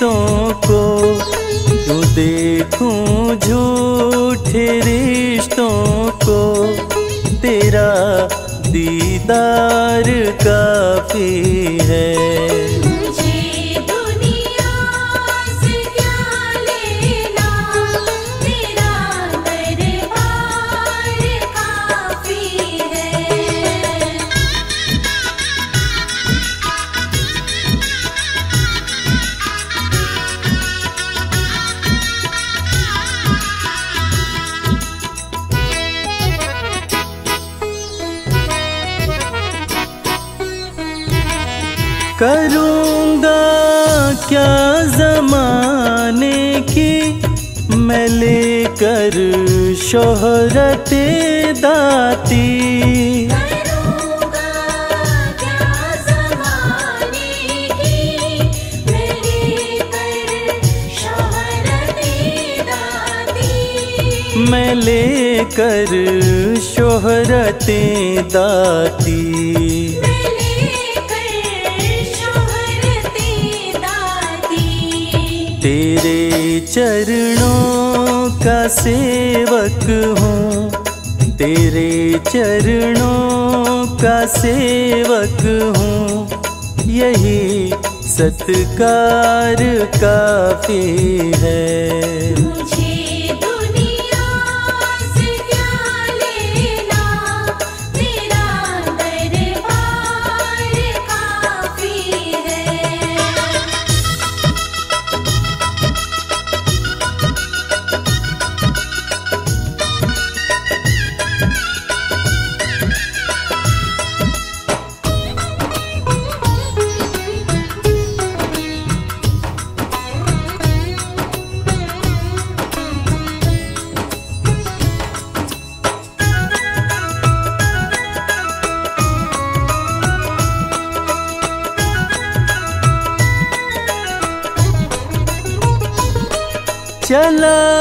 रिश्तों को, क्यों देखूं झूठे रिश्तों को, तेरा दीदार काफी है। मुझे दुनिया से क्या लेना, तेरा दरबार काफी है। करूँगा क्या ज़माने की मैं लेकर शोहरते दाती, करूँगा क्या ज़माने की मैं लेकर शोहरते दाती, मैं लेकर शोहरते दाती। तेरे चरणों का सेवक हूँ, तेरे चरणों का सेवक हूँ, यही सत्कार काफी है। मुझे दुनिया से क्या लेना, तेरा दरबार काफी है।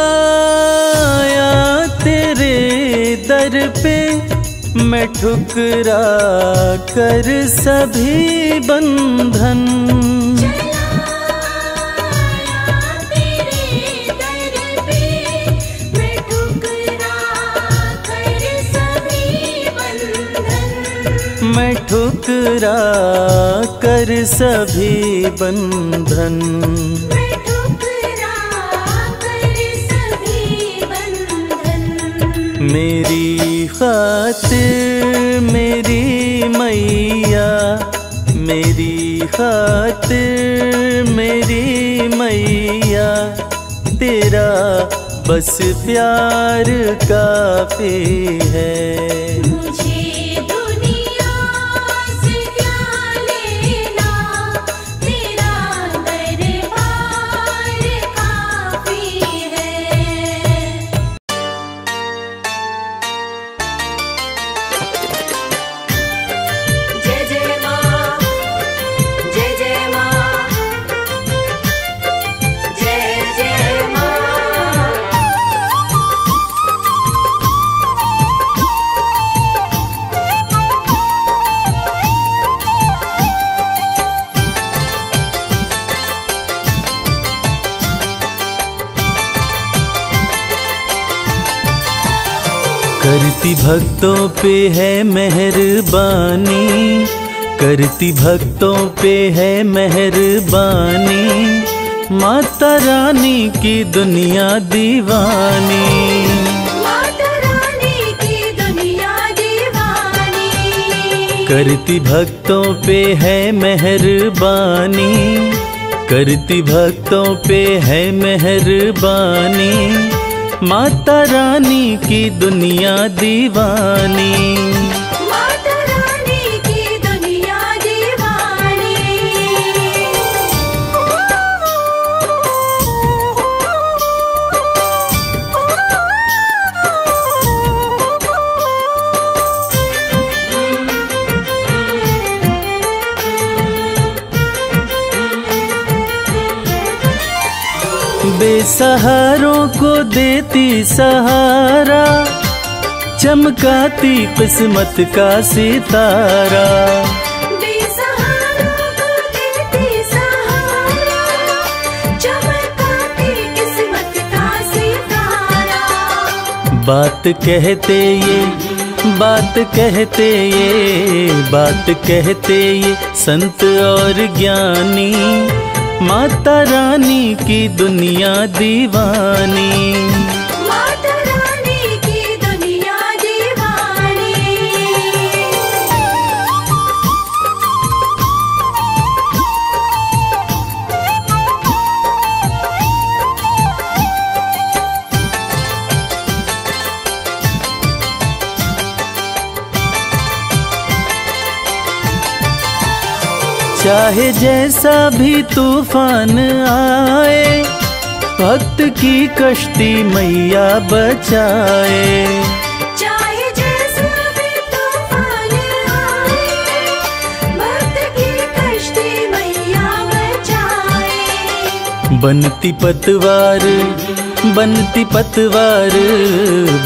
चलाया तेरे दर पे मैं ठुकरा कर सभी बंधन, तेरे दर पे मैं ठुकरा कर सभी बंधन, मैं ठुकरा कर सभी बंधन। मैं ठुकरा कर सभी बंधन। मेरी खातिर मेरी मैया, मेरी खातिर मेरी मैया, तेरा बस प्यार काफी है। मुझे दुनिया से क्या लेना, तेरा दरबार काफी है। जय जय माँ, जय जय माँ, जय जय माँ। करती भक्तों पे है मेहरबानी, करती भक्तों पे है मेहरबानी, माता रानी की दुनिया दीवानी। माता रानी की दुनिया दीवानी। करती भक्तों पे है मेहरबानी, करती भक्तों पे है मेहरबानी, माता रानी की दुनिया दीवानी। माता रानी की दुनिया दीवानी। बेसहारों को देती सहारा, चमकाती किस्मत का सितारा। बेसहारों को देती सहारा, बात कहते ये बात कहते ये बात कहते ये संत और ज्ञानी, माता रानी की दुनिया दीवानी। माता रानी की दुनिया दीवानी। चाहे जैसा भी तूफान आए, भक्त की कश्ती मैया बचाए। चाहे जैसा भी तूफान आए, भक्त की कश्ती मैया बचाए। बनती पतवार बनती पतवार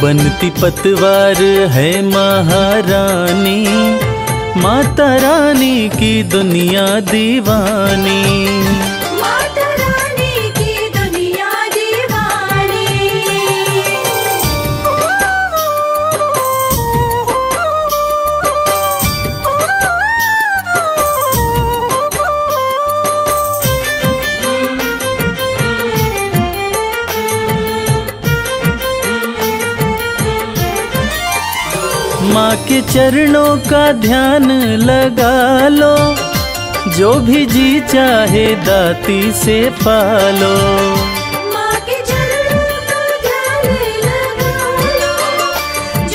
बनती पतवार है महारानी, माता रानी की दुनिया दीवानी। माता रानी की दुनिया दीवानी। माँ के चरणों का ध्यान लगा लो, जो भी जी चाहे दाती से पालो। माँ के चरणों का ध्यान लगा लो,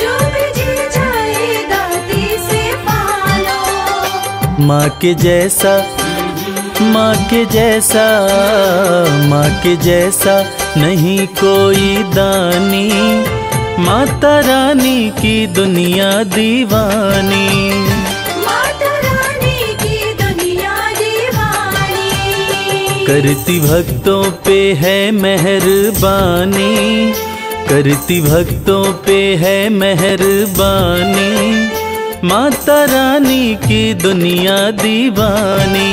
जो भी जी चाहे दाती से पालो। माँ के जैसा माँ के जैसा माँ के जैसा नहीं कोई दानी, माता रानी की दुनिया दीवानी। माता रानी की दुनिया दीवानी। करती भक्तों पे है मेहरबानी, करती भक्तों पे है मेहरबानी, माता रानी की दुनिया दीवानी।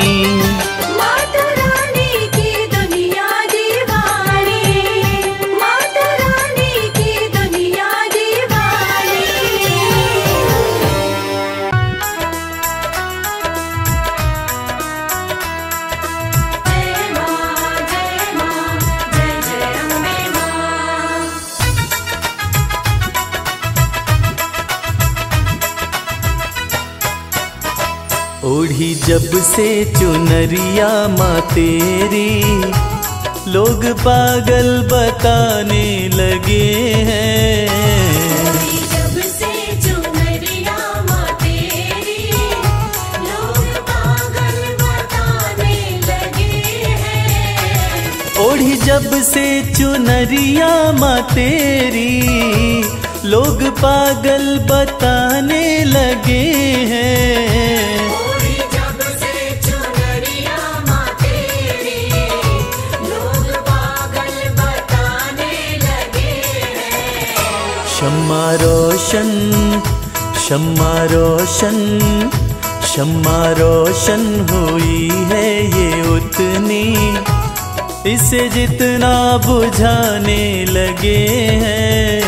माता रानी की दुनिया दीवानी। माता रानी की दुनिया दीवानी। जय माँ जय माँ जय जय अम्बे माँ। ओढ़ी जब से चुनरिया माँ तेरी, लोग पागल बताने लगे हैं। जब से चुनरिया माँ तेरी, लोग पागल बताने लगे हैं। ओढ़ी जब से चुनरिया माँ तेरी, लोग पागल बताने लगे हैं। ओढ़ी जब से चुनरिया माँ तेरी, लोग पागल बताने लगे हैं। शम्मा रोशन शम्मा रोशन शम्मा रोशन हुई है ये उतनी, इसे जितना बुझाने लगे हैं।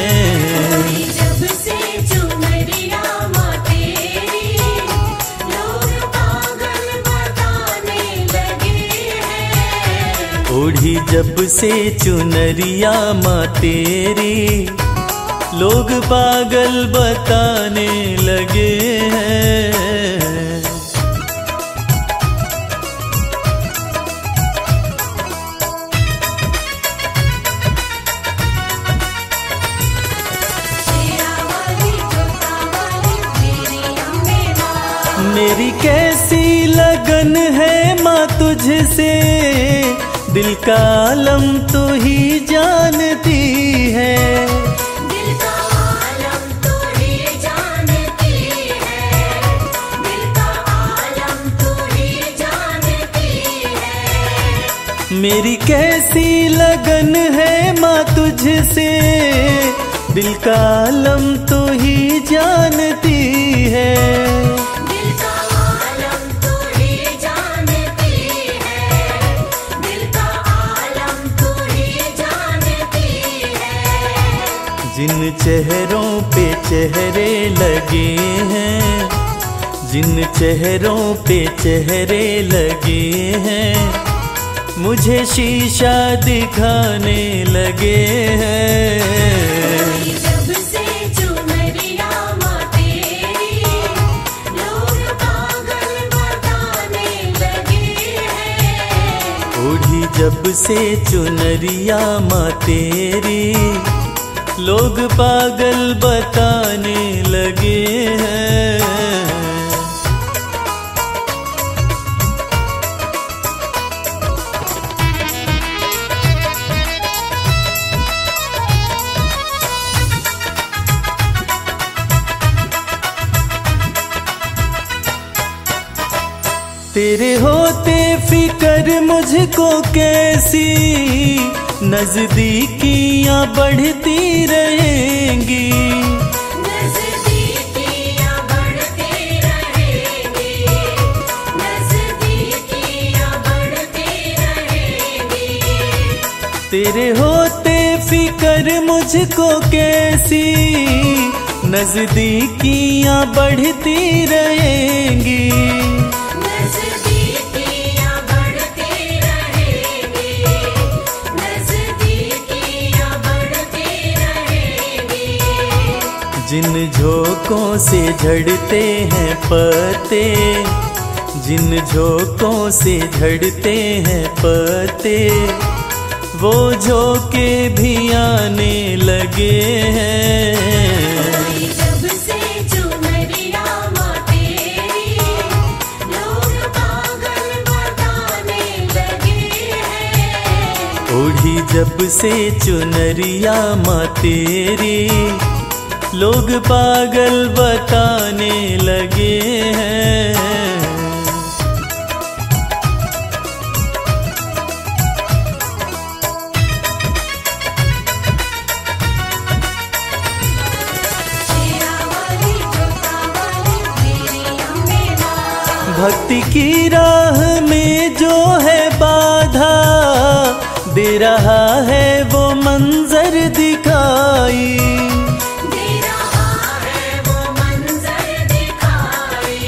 जब से चुनरिया माँ तेरी, लोग पागल बताने लगे हैं। ओढ़ी जब से चुनरिया माँ तेरी, लोग पागल बताने लगे हैं। मेरी कैसी लगन है माँ तुझसे, दिल का आलम तू ही जानती है। दिल का आलम तू ही जानती है। दिल का आलम तू ही जानती है। मेरी कैसी लगन है माँ तुझसे, दिल का आलम तू ही जानती है। दिल का आलम तू ही जानती है। दिल का आलम तू ही जानती है। जिन चेहरों पे चेहरे लगे हैं, जिन चेहरों पे चेहरे लगे हैं, मुझे शीशा दिखाने लगे हैं। जब से चुनरिया माँ तेरी लोग पागल बताने लगे हैं। ओढ़ी जब से चुनरिया माँ तेरी लोग पागल बताने लगे हैं। तेरे होते फिक्र मुझको कैसी नजदीकियां बढ़ती रहेंगी, नजदीकियां बढ़ती रहेंगी, नजदीकियां बढ़ती रहेंगी। तेरे होते फिक्र मुझको कैसी नजदीकियां बढ़ती रहेंगी। नजदीकियां बढ़ती रहेंगी, नजदीकियां बढ़ती रहेंगी। जिन झोंकों से झड़ते हैं पत्ते, जिन झोंकों से झड़ते हैं पत्ते, वो झोंके भी आने लगे हैं। जब से चुनरिया माँ तेरी लोग पागल बताने लगे हैं। ओढ़ी जब से चुनरिया माँ तेरी लोग पागल बताने लगे हैं। भक्ति की राह में जो है बाधा, दे रहा है वो मंजर दिखाई, दे रहा है वो मंजर दिखाई,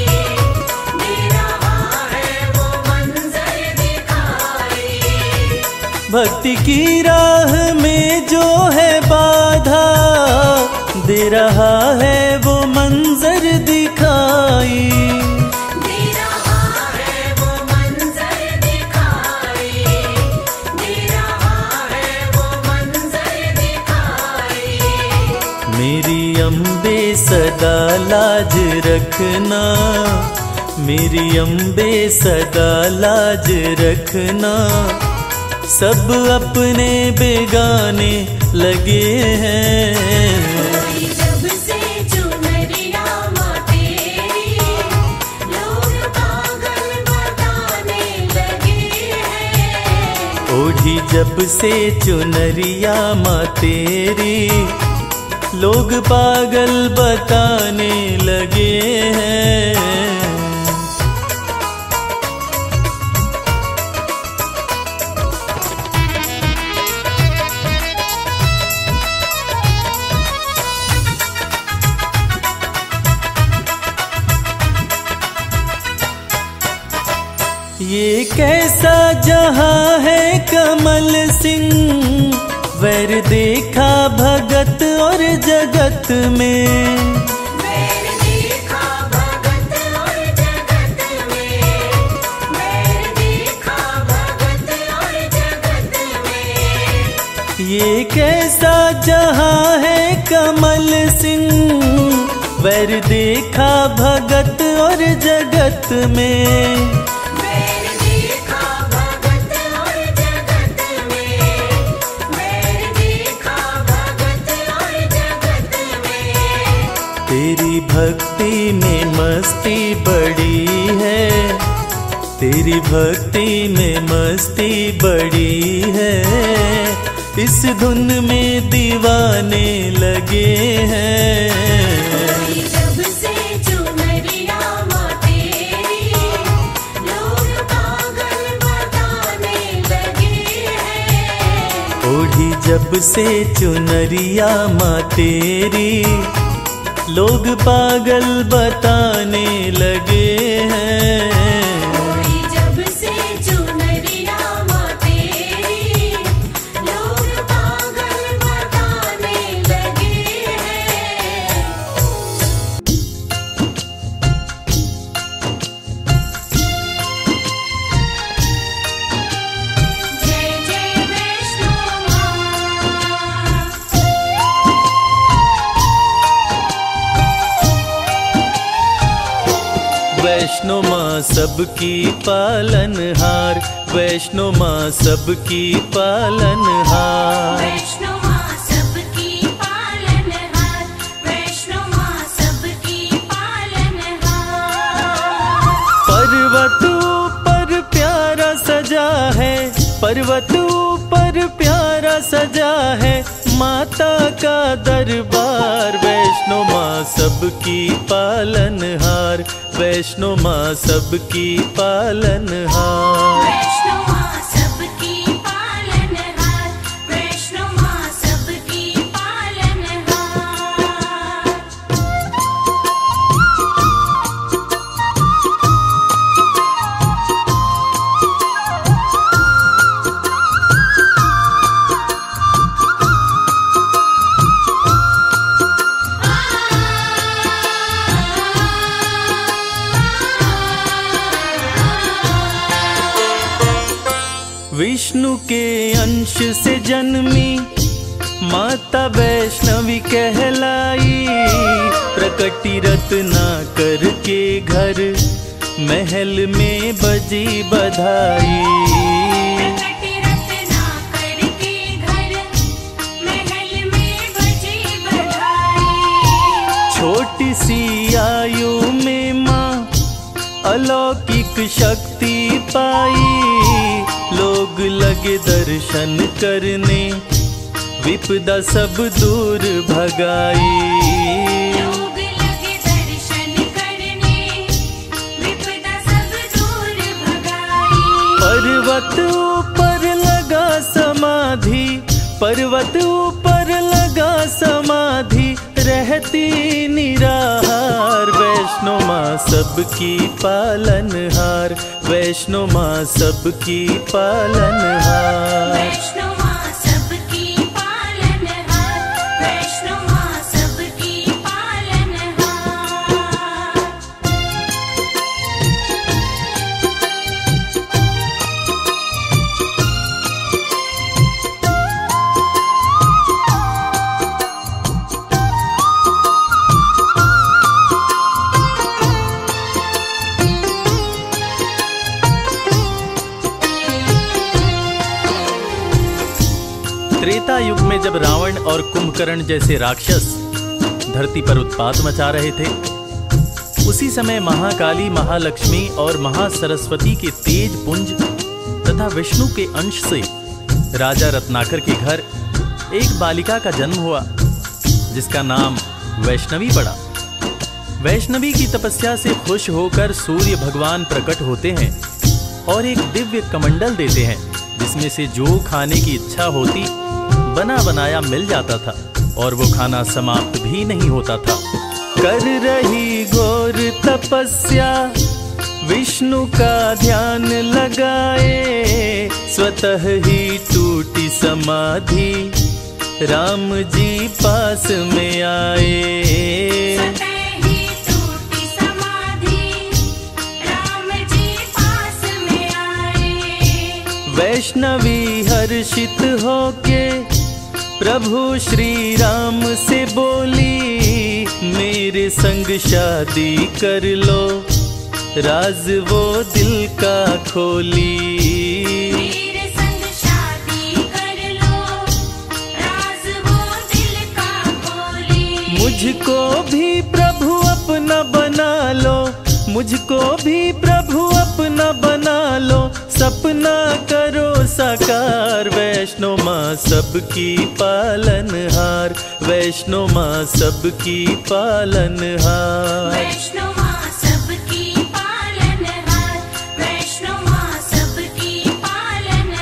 दे रहा है वो मंजर दिखाई। भक्ति की राह में जो है बाधा, दे रहा है वो मंजर दिखाई। मेरी अम्बे सदा लाज रखना, मेरी अम्बे सदा लाज रखना, सब अपने बेगाने लगे हैं। जब से चुनरिया माँ तेरी लोग पागल बताने लगे हैं। ओढ़ी जब से चुनरिया माँ तेरी लोग पागल बताने लगे हैं। ये कैसा जहां है कमल सिंह, वैर देखा भगत और जगत में, वैर देखा भगत और जगत में, वैर देखा भगत और जगत में। ये कैसा जहां है कमल सिंह, वैर देखा भगत और जगत में। तेरी भक्ति में मस्ती बड़ी है, तेरी भक्ति में मस्ती बड़ी है, इस धुन में दीवाने लगे हैं। जब से चुनरिया माँ तेरी लोग पागल बताने लगे हैं। ओढ़ी जब जब से चुनरिया माँ तेरी लोग पागल बताने लगे हैं। ओढ़ी जब से चुनरिया माँ तेरी लोग पागल बताने लगे हैं। जय जय वैष्णो माँ। वैष्णो माँ सबकी पालनहार, वैष्णो माँ सबकी पालनहार। वैष्णो माँ सबकी पालनहार, वैष्णो माँ सबकी पालनहार। पर्वत ऊपर प्यारा सजा है, पर्वत ऊपर प्यारा सजा है माता का दरबार। वैष्णो माँ सबकी पालनहार, वैष्णो माँ सबकी पालनहार। वैष्णो माँ सबकी पालनहार, वैष्णो माँ सबकी पालनहार। विष्णु के अंश से जन्मी माता वैष्णवी कहलाई। प्रकटी रत्नाकर के घर महल में बजी बधाई। प्रकटी रत्नाकर के घर महल में बजी बधाई। छोटी सी आयु में माँ अलौकिक शक्ति पाई। लोग लगे दर्शन करने विपदा सब दूर भगाई। लोग लगे दर्शन करने विपदा सब दूर भगाई। पर्वत ऊपर लगा समाधि, पर्वत ऊपर लगा समाधि रहती निराहार। वैष्णो माँ सबकी पालनहार, वैष्णो माँ सबकी पालनहार। वैष्णो माँ सबकी पालनहार, वैष्णो माँ सबकी पालनहार। त्रेता युग में जब रावण और कुंभकर्ण जैसे राक्षस धरती पर उत्पात मचा रहे थे, उसी समय महाकाली, महालक्ष्मी और महासरस्वती के तेज पुंज तथा विष्णु के अंश से राजा रत्नाकर के घर एक बालिका का जन्म हुआ जिसका नाम वैष्णवी पड़ा। वैष्णवी की तपस्या से खुश होकर सूर्य भगवान प्रकट होते हैं और एक दिव्य कमंडल देते हैं जिसमें से जो खाने की इच्छा होती बना बनाया मिल जाता था और वो खाना समाप्त भी नहीं होता था। कर रही घोर तपस्या विष्णु का ध्यान लगाए, स्वतः ही टूटी समाधि राम जी पास में आए। स्वतः ही टूटी समाधि राम जी पास में आए। वैष्णवी हर्षित होके प्रभु श्री राम से बोली, मेरे संग शादी कर लो, राज वो दिल का खोली। मेरे संग शादी कर लो, राज वो दिल का खोली। मुझको भी प्रभु अपना बना लो, मुझको भी प्रभु अपना बना लो, सपना करो साकार। वैष्णो माँ सबकी पालनहार, वैष्णो माँ सबकी पालनहार। वैष्णो माँ सबकी पालनहार, वैष्णो माँ सबकी पालनहार।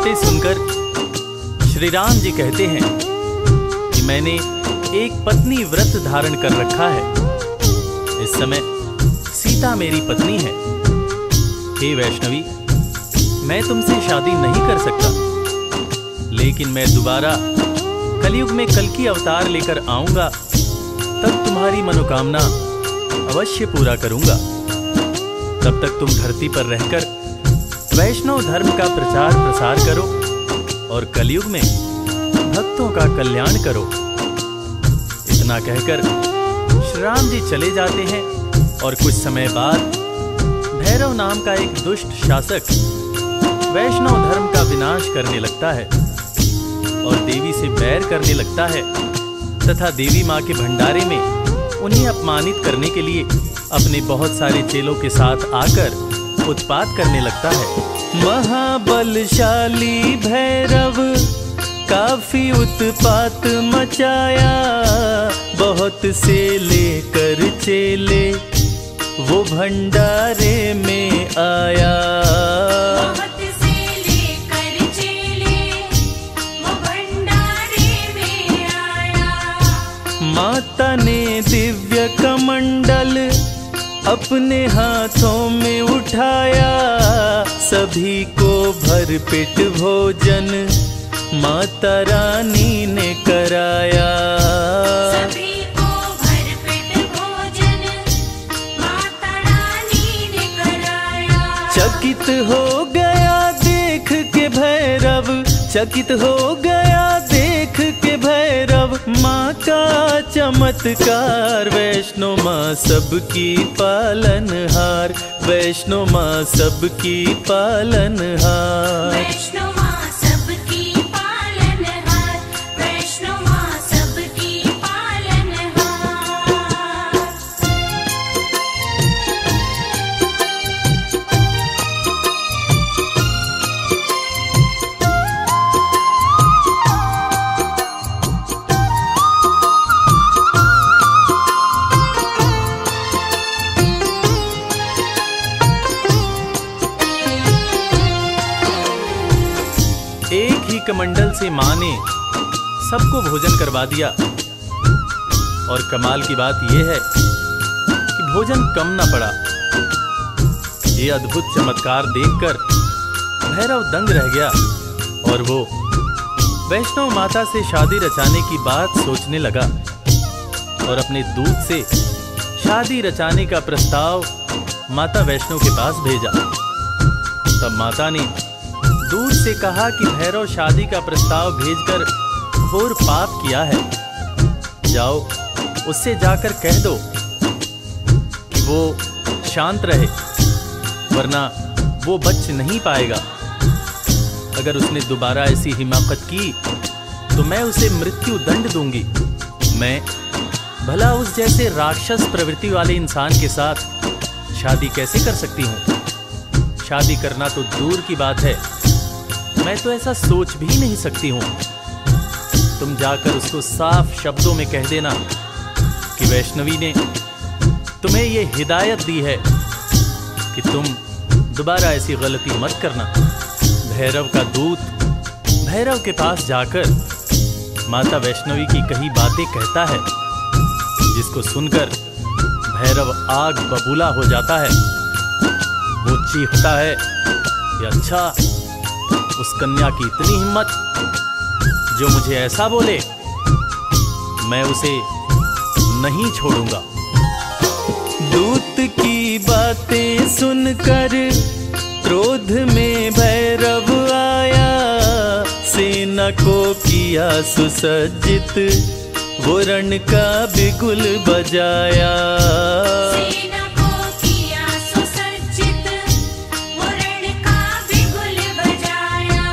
बातें सुनकर श्री राम जी कहते हैं कि मैंने एक पत्नी व्रत धारण कर रखा है। इस समय सीता मेरी पत्नी है। हे वैष्णवी, मैं तुमसे शादी नहीं कर सकता, लेकिन मैं दोबारा कलयुग में कल्कि अवतार लेकर आऊंगा, तब तुम्हारी मनोकामना अवश्य पूरा करूंगा। तब तक तुम धरती पर रहकर वैष्णव धर्म का प्रचार प्रसार करो और कलयुग में भक्तों का कल्याण करो। इतना कहकर श्री राम जी चले जाते हैं और कुछ समय बाद भैरव नाम का एक दुष्ट शासक वैष्णव धर्म का विनाश करने लगता है और देवी से बैर करने लगता है तथा देवी माँ के भंडारे में उन्हें अपमानित करने के लिए अपने बहुत सारे चेलों के साथ आकर उत्पात करने लगता है। महाबलशाली भैरव काफी उत्पात मचाया, बहुत से लेकर चेले वो भंडारे में आया। बहुत से लेकर चेले वो भंडारे में आया। माता ने दिव्य कमंडल अपने हाथों में उठाया, सभी को भरपेट भोजन माता रानी ने कराया। सभी को भरपेट भोजन माता रानी ने कराया। चकित हो गया देख के भैरव, चकित हो गया देख के भैरव माँ का चमत्कार। वैष्णो माँ सबकी पालनहार, वैष्णो माँ सबकी पालनहार। वैष्णो माँ सबकी पालनहार, वैष्णो माँ सबकी पालनहार। एक ही कमंडल से माँ ने सबको भोजन करवा दिया और कमाल की बात यह है कि भोजन कम न पड़ा। ये अद्भुत चमत्कार देखकर भैरव दंग रह गया और वो वैष्णव माता से शादी रचाने की बात सोचने लगा और अपने दूत से शादी रचाने का प्रस्ताव माता वैष्णव के पास भेजा। तब माता ने दूत से कहा कि भैरव शादी का प्रस्ताव भेजकर घोर पाप किया है। जाओ उससे जाकर कह दो कि वो शांत रहे, वरना वो बच नहीं पाएगा। अगर उसने दोबारा ऐसी हिमाकत की तो मैं उसे मृत्यु दंड दूंगी। मैं भला उस जैसे राक्षस प्रवृत्ति वाले इंसान के साथ शादी कैसे कर सकती हूँ? शादी करना तो दूर की बात है, मैं तो ऐसा सोच भी नहीं सकती हूं। तुम जाकर उसको साफ शब्दों में कह देना कि वैष्णवी ने तुम्हें ये हिदायत दी है कि तुम दोबारा ऐसी गलती मत करना। भैरव का दूत भैरव के पास जाकर माता वैष्णवी की कही बातें कहता है, जिसको सुनकर भैरव आग बबूला हो जाता है। वो चीखता है कि अच्छा, उस कन्या की इतनी हिम्मत जो मुझे ऐसा बोले, मैं उसे नहीं छोड़ूंगा। दूत की बातें सुनकर क्रोध में भैरव आया, सेना को किया सुसज्जित, वो रण का बिगुल बजाया। सेना को किया सुसज्जित, वो रण का बिगुल बजाया।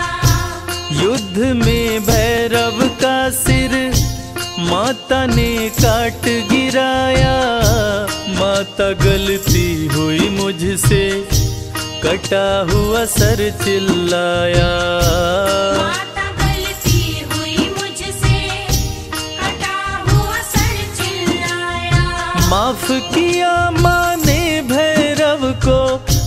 युद्ध में भैरव का सिर माता ने काट गिराया। माता गलती हुई मुझसे, कटा हुआ सर चिल्लाया। माता गलती हुई मुझसे, कटा हुआ सर चिल्लाया। माफ किया माँ ने भैरव को,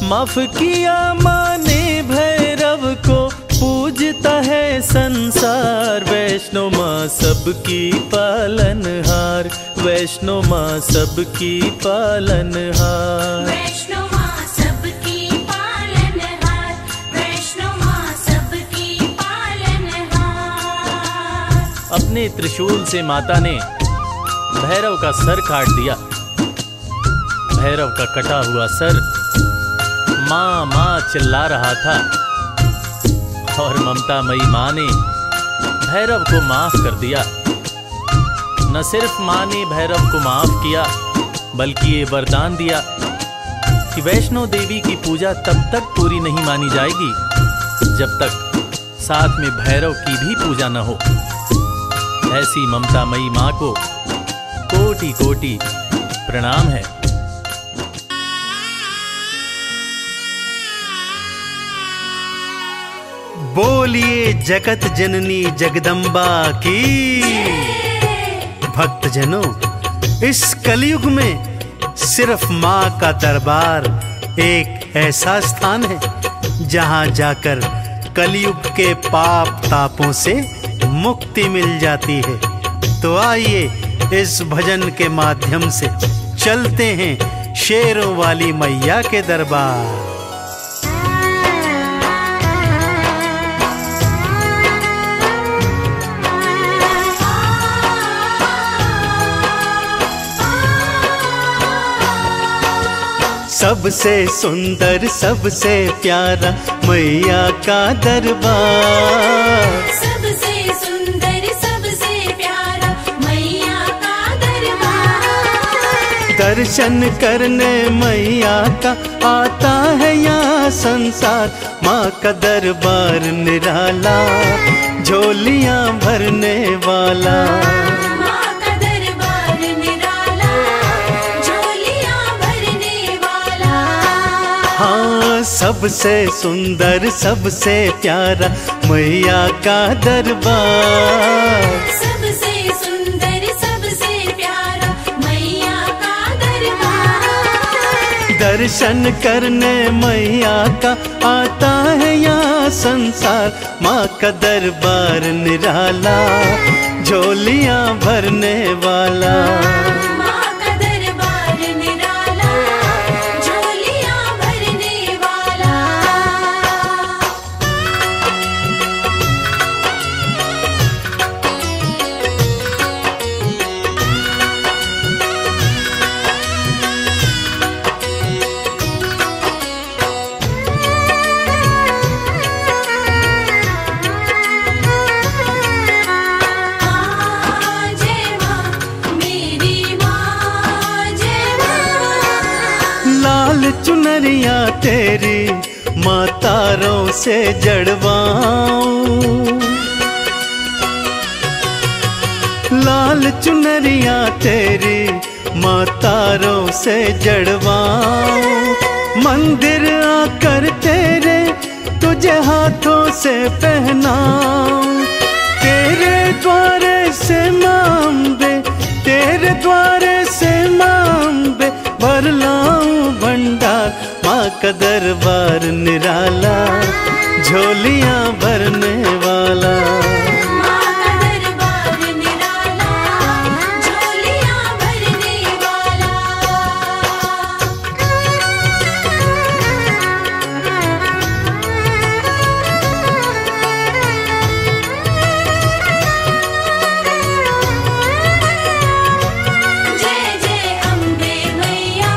माफ किया माँ ने भैरव को, पूजते झूमता है संसार, वैष्णो माँ सबकी पालनहार, वैष्णो माँ सबकी पालनहार। वैष्णो माँ सबकी पालनहार, वैष्णो माँ सबकी पालनहार। अपने त्रिशूल से माता ने भैरव का सर काट दिया। भैरव का कटा हुआ सर माँ माँ चिल्ला रहा था और ममतामयी माँ ने भैरव को माफ कर दिया। न सिर्फ माँ ने भैरव को माफ किया बल्कि ये वरदान दिया कि वैष्णो देवी की पूजा तब तक पूरी नहीं मानी जाएगी जब तक साथ में भैरव की भी पूजा न हो। ऐसी ममतामयी माँ को कोटि कोटि प्रणाम है। बोलिए जगत जननी जगदम्बा की। भक्तजनों, इस कलयुग में सिर्फ माँ का दरबार एक ऐसा स्थान है जहाँ जाकर कलयुग के पाप तापों से मुक्ति मिल जाती है। तो आइए इस भजन के माध्यम से चलते हैं शेरों वाली मैया के दरबार। सबसे सुंदर सबसे प्यारा मैया का दरबार, सबसे सुंदर सबसे प्यारा मैया का दरबार। दर्शन करने मैया का आता है यहाँ संसार। माँ का दरबार निराला, झोलियाँ भरने वाला। माँ का दरबार निराला, झोलियाँ भरने वाला। हाँ, सबसे सुंदर सबसे प्यारा मैया का दरबार, सबसे सुंदर सबसे प्यारा मैया का दरबार। दर्शन करने मैया का आता है यहाँ संसार। माँ का दरबार निराला, झोलियाँ भरने वाला। माँ का दरबार निराला, झोलियाँ भरने वाला। जय माँ मेरी माँ, जय माँ। लाल चुनरिया तेरी माँ तारों से जड़वाऊं, लाल चुनरिया तेरी माँ तारों से जड़वाऊं। मंदिर आकर तेरे तुझे हाथों से पहनाऊं। तेरे द्वारे से मांबे, तेरे द्वारे से मांबे भर लाऊं भंडार। माँ का दरबार निराला, झोलियाँ भरने वाला। माँ का दरबार निराला, झोलियाँ भरने वाला। जय जय अम्बे मैया,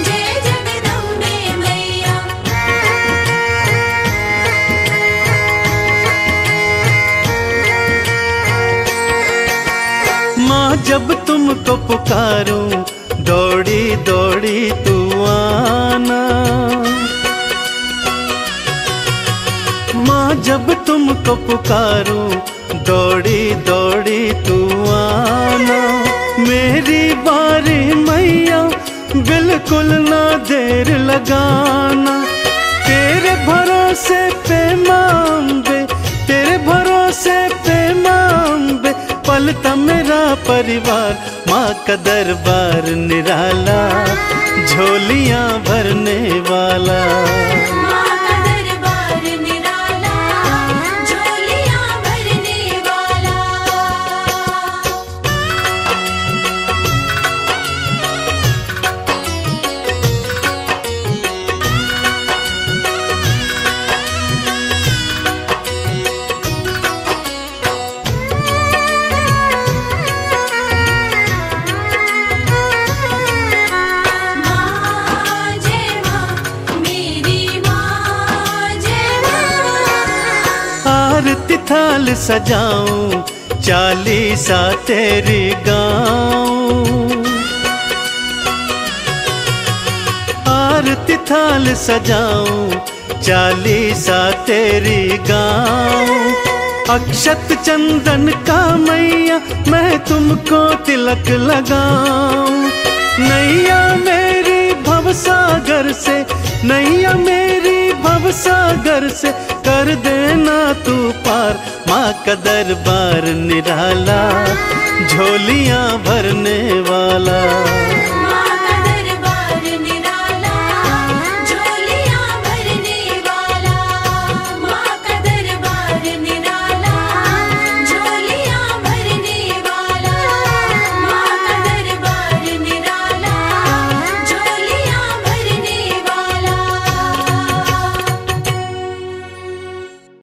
जय जगदम्बे मैया। माँ जब तुमको पुकारूं, दौड़ी दौड़ी तू आना। माँ जब तुमको पुकारूं, दौड़ी दौड़ी तू आना। मेरी बारी मैया, बिल्कुल ना देर लगाना। तेरे भरोसे पे मांबे, तेरे भरोसे पे मांबे पलता मेरा परिवार। माँ का दरबार निराला, झोलियाँ भरने वाला। माँ का दरबार निराला, थाल सजाऊं, चालीसा तेरी गाऊं। आरती थाल सजाऊं, चालीसा तेरी गाऊं। अक्षत चंदन का मैया मैं तुमको तिलक लगाऊं। नैया मेरी भवसागर से, नैया मेरी भवसागर से कर देना तू पार। माँ का दरबार निराला, झोलियां भरने वाला।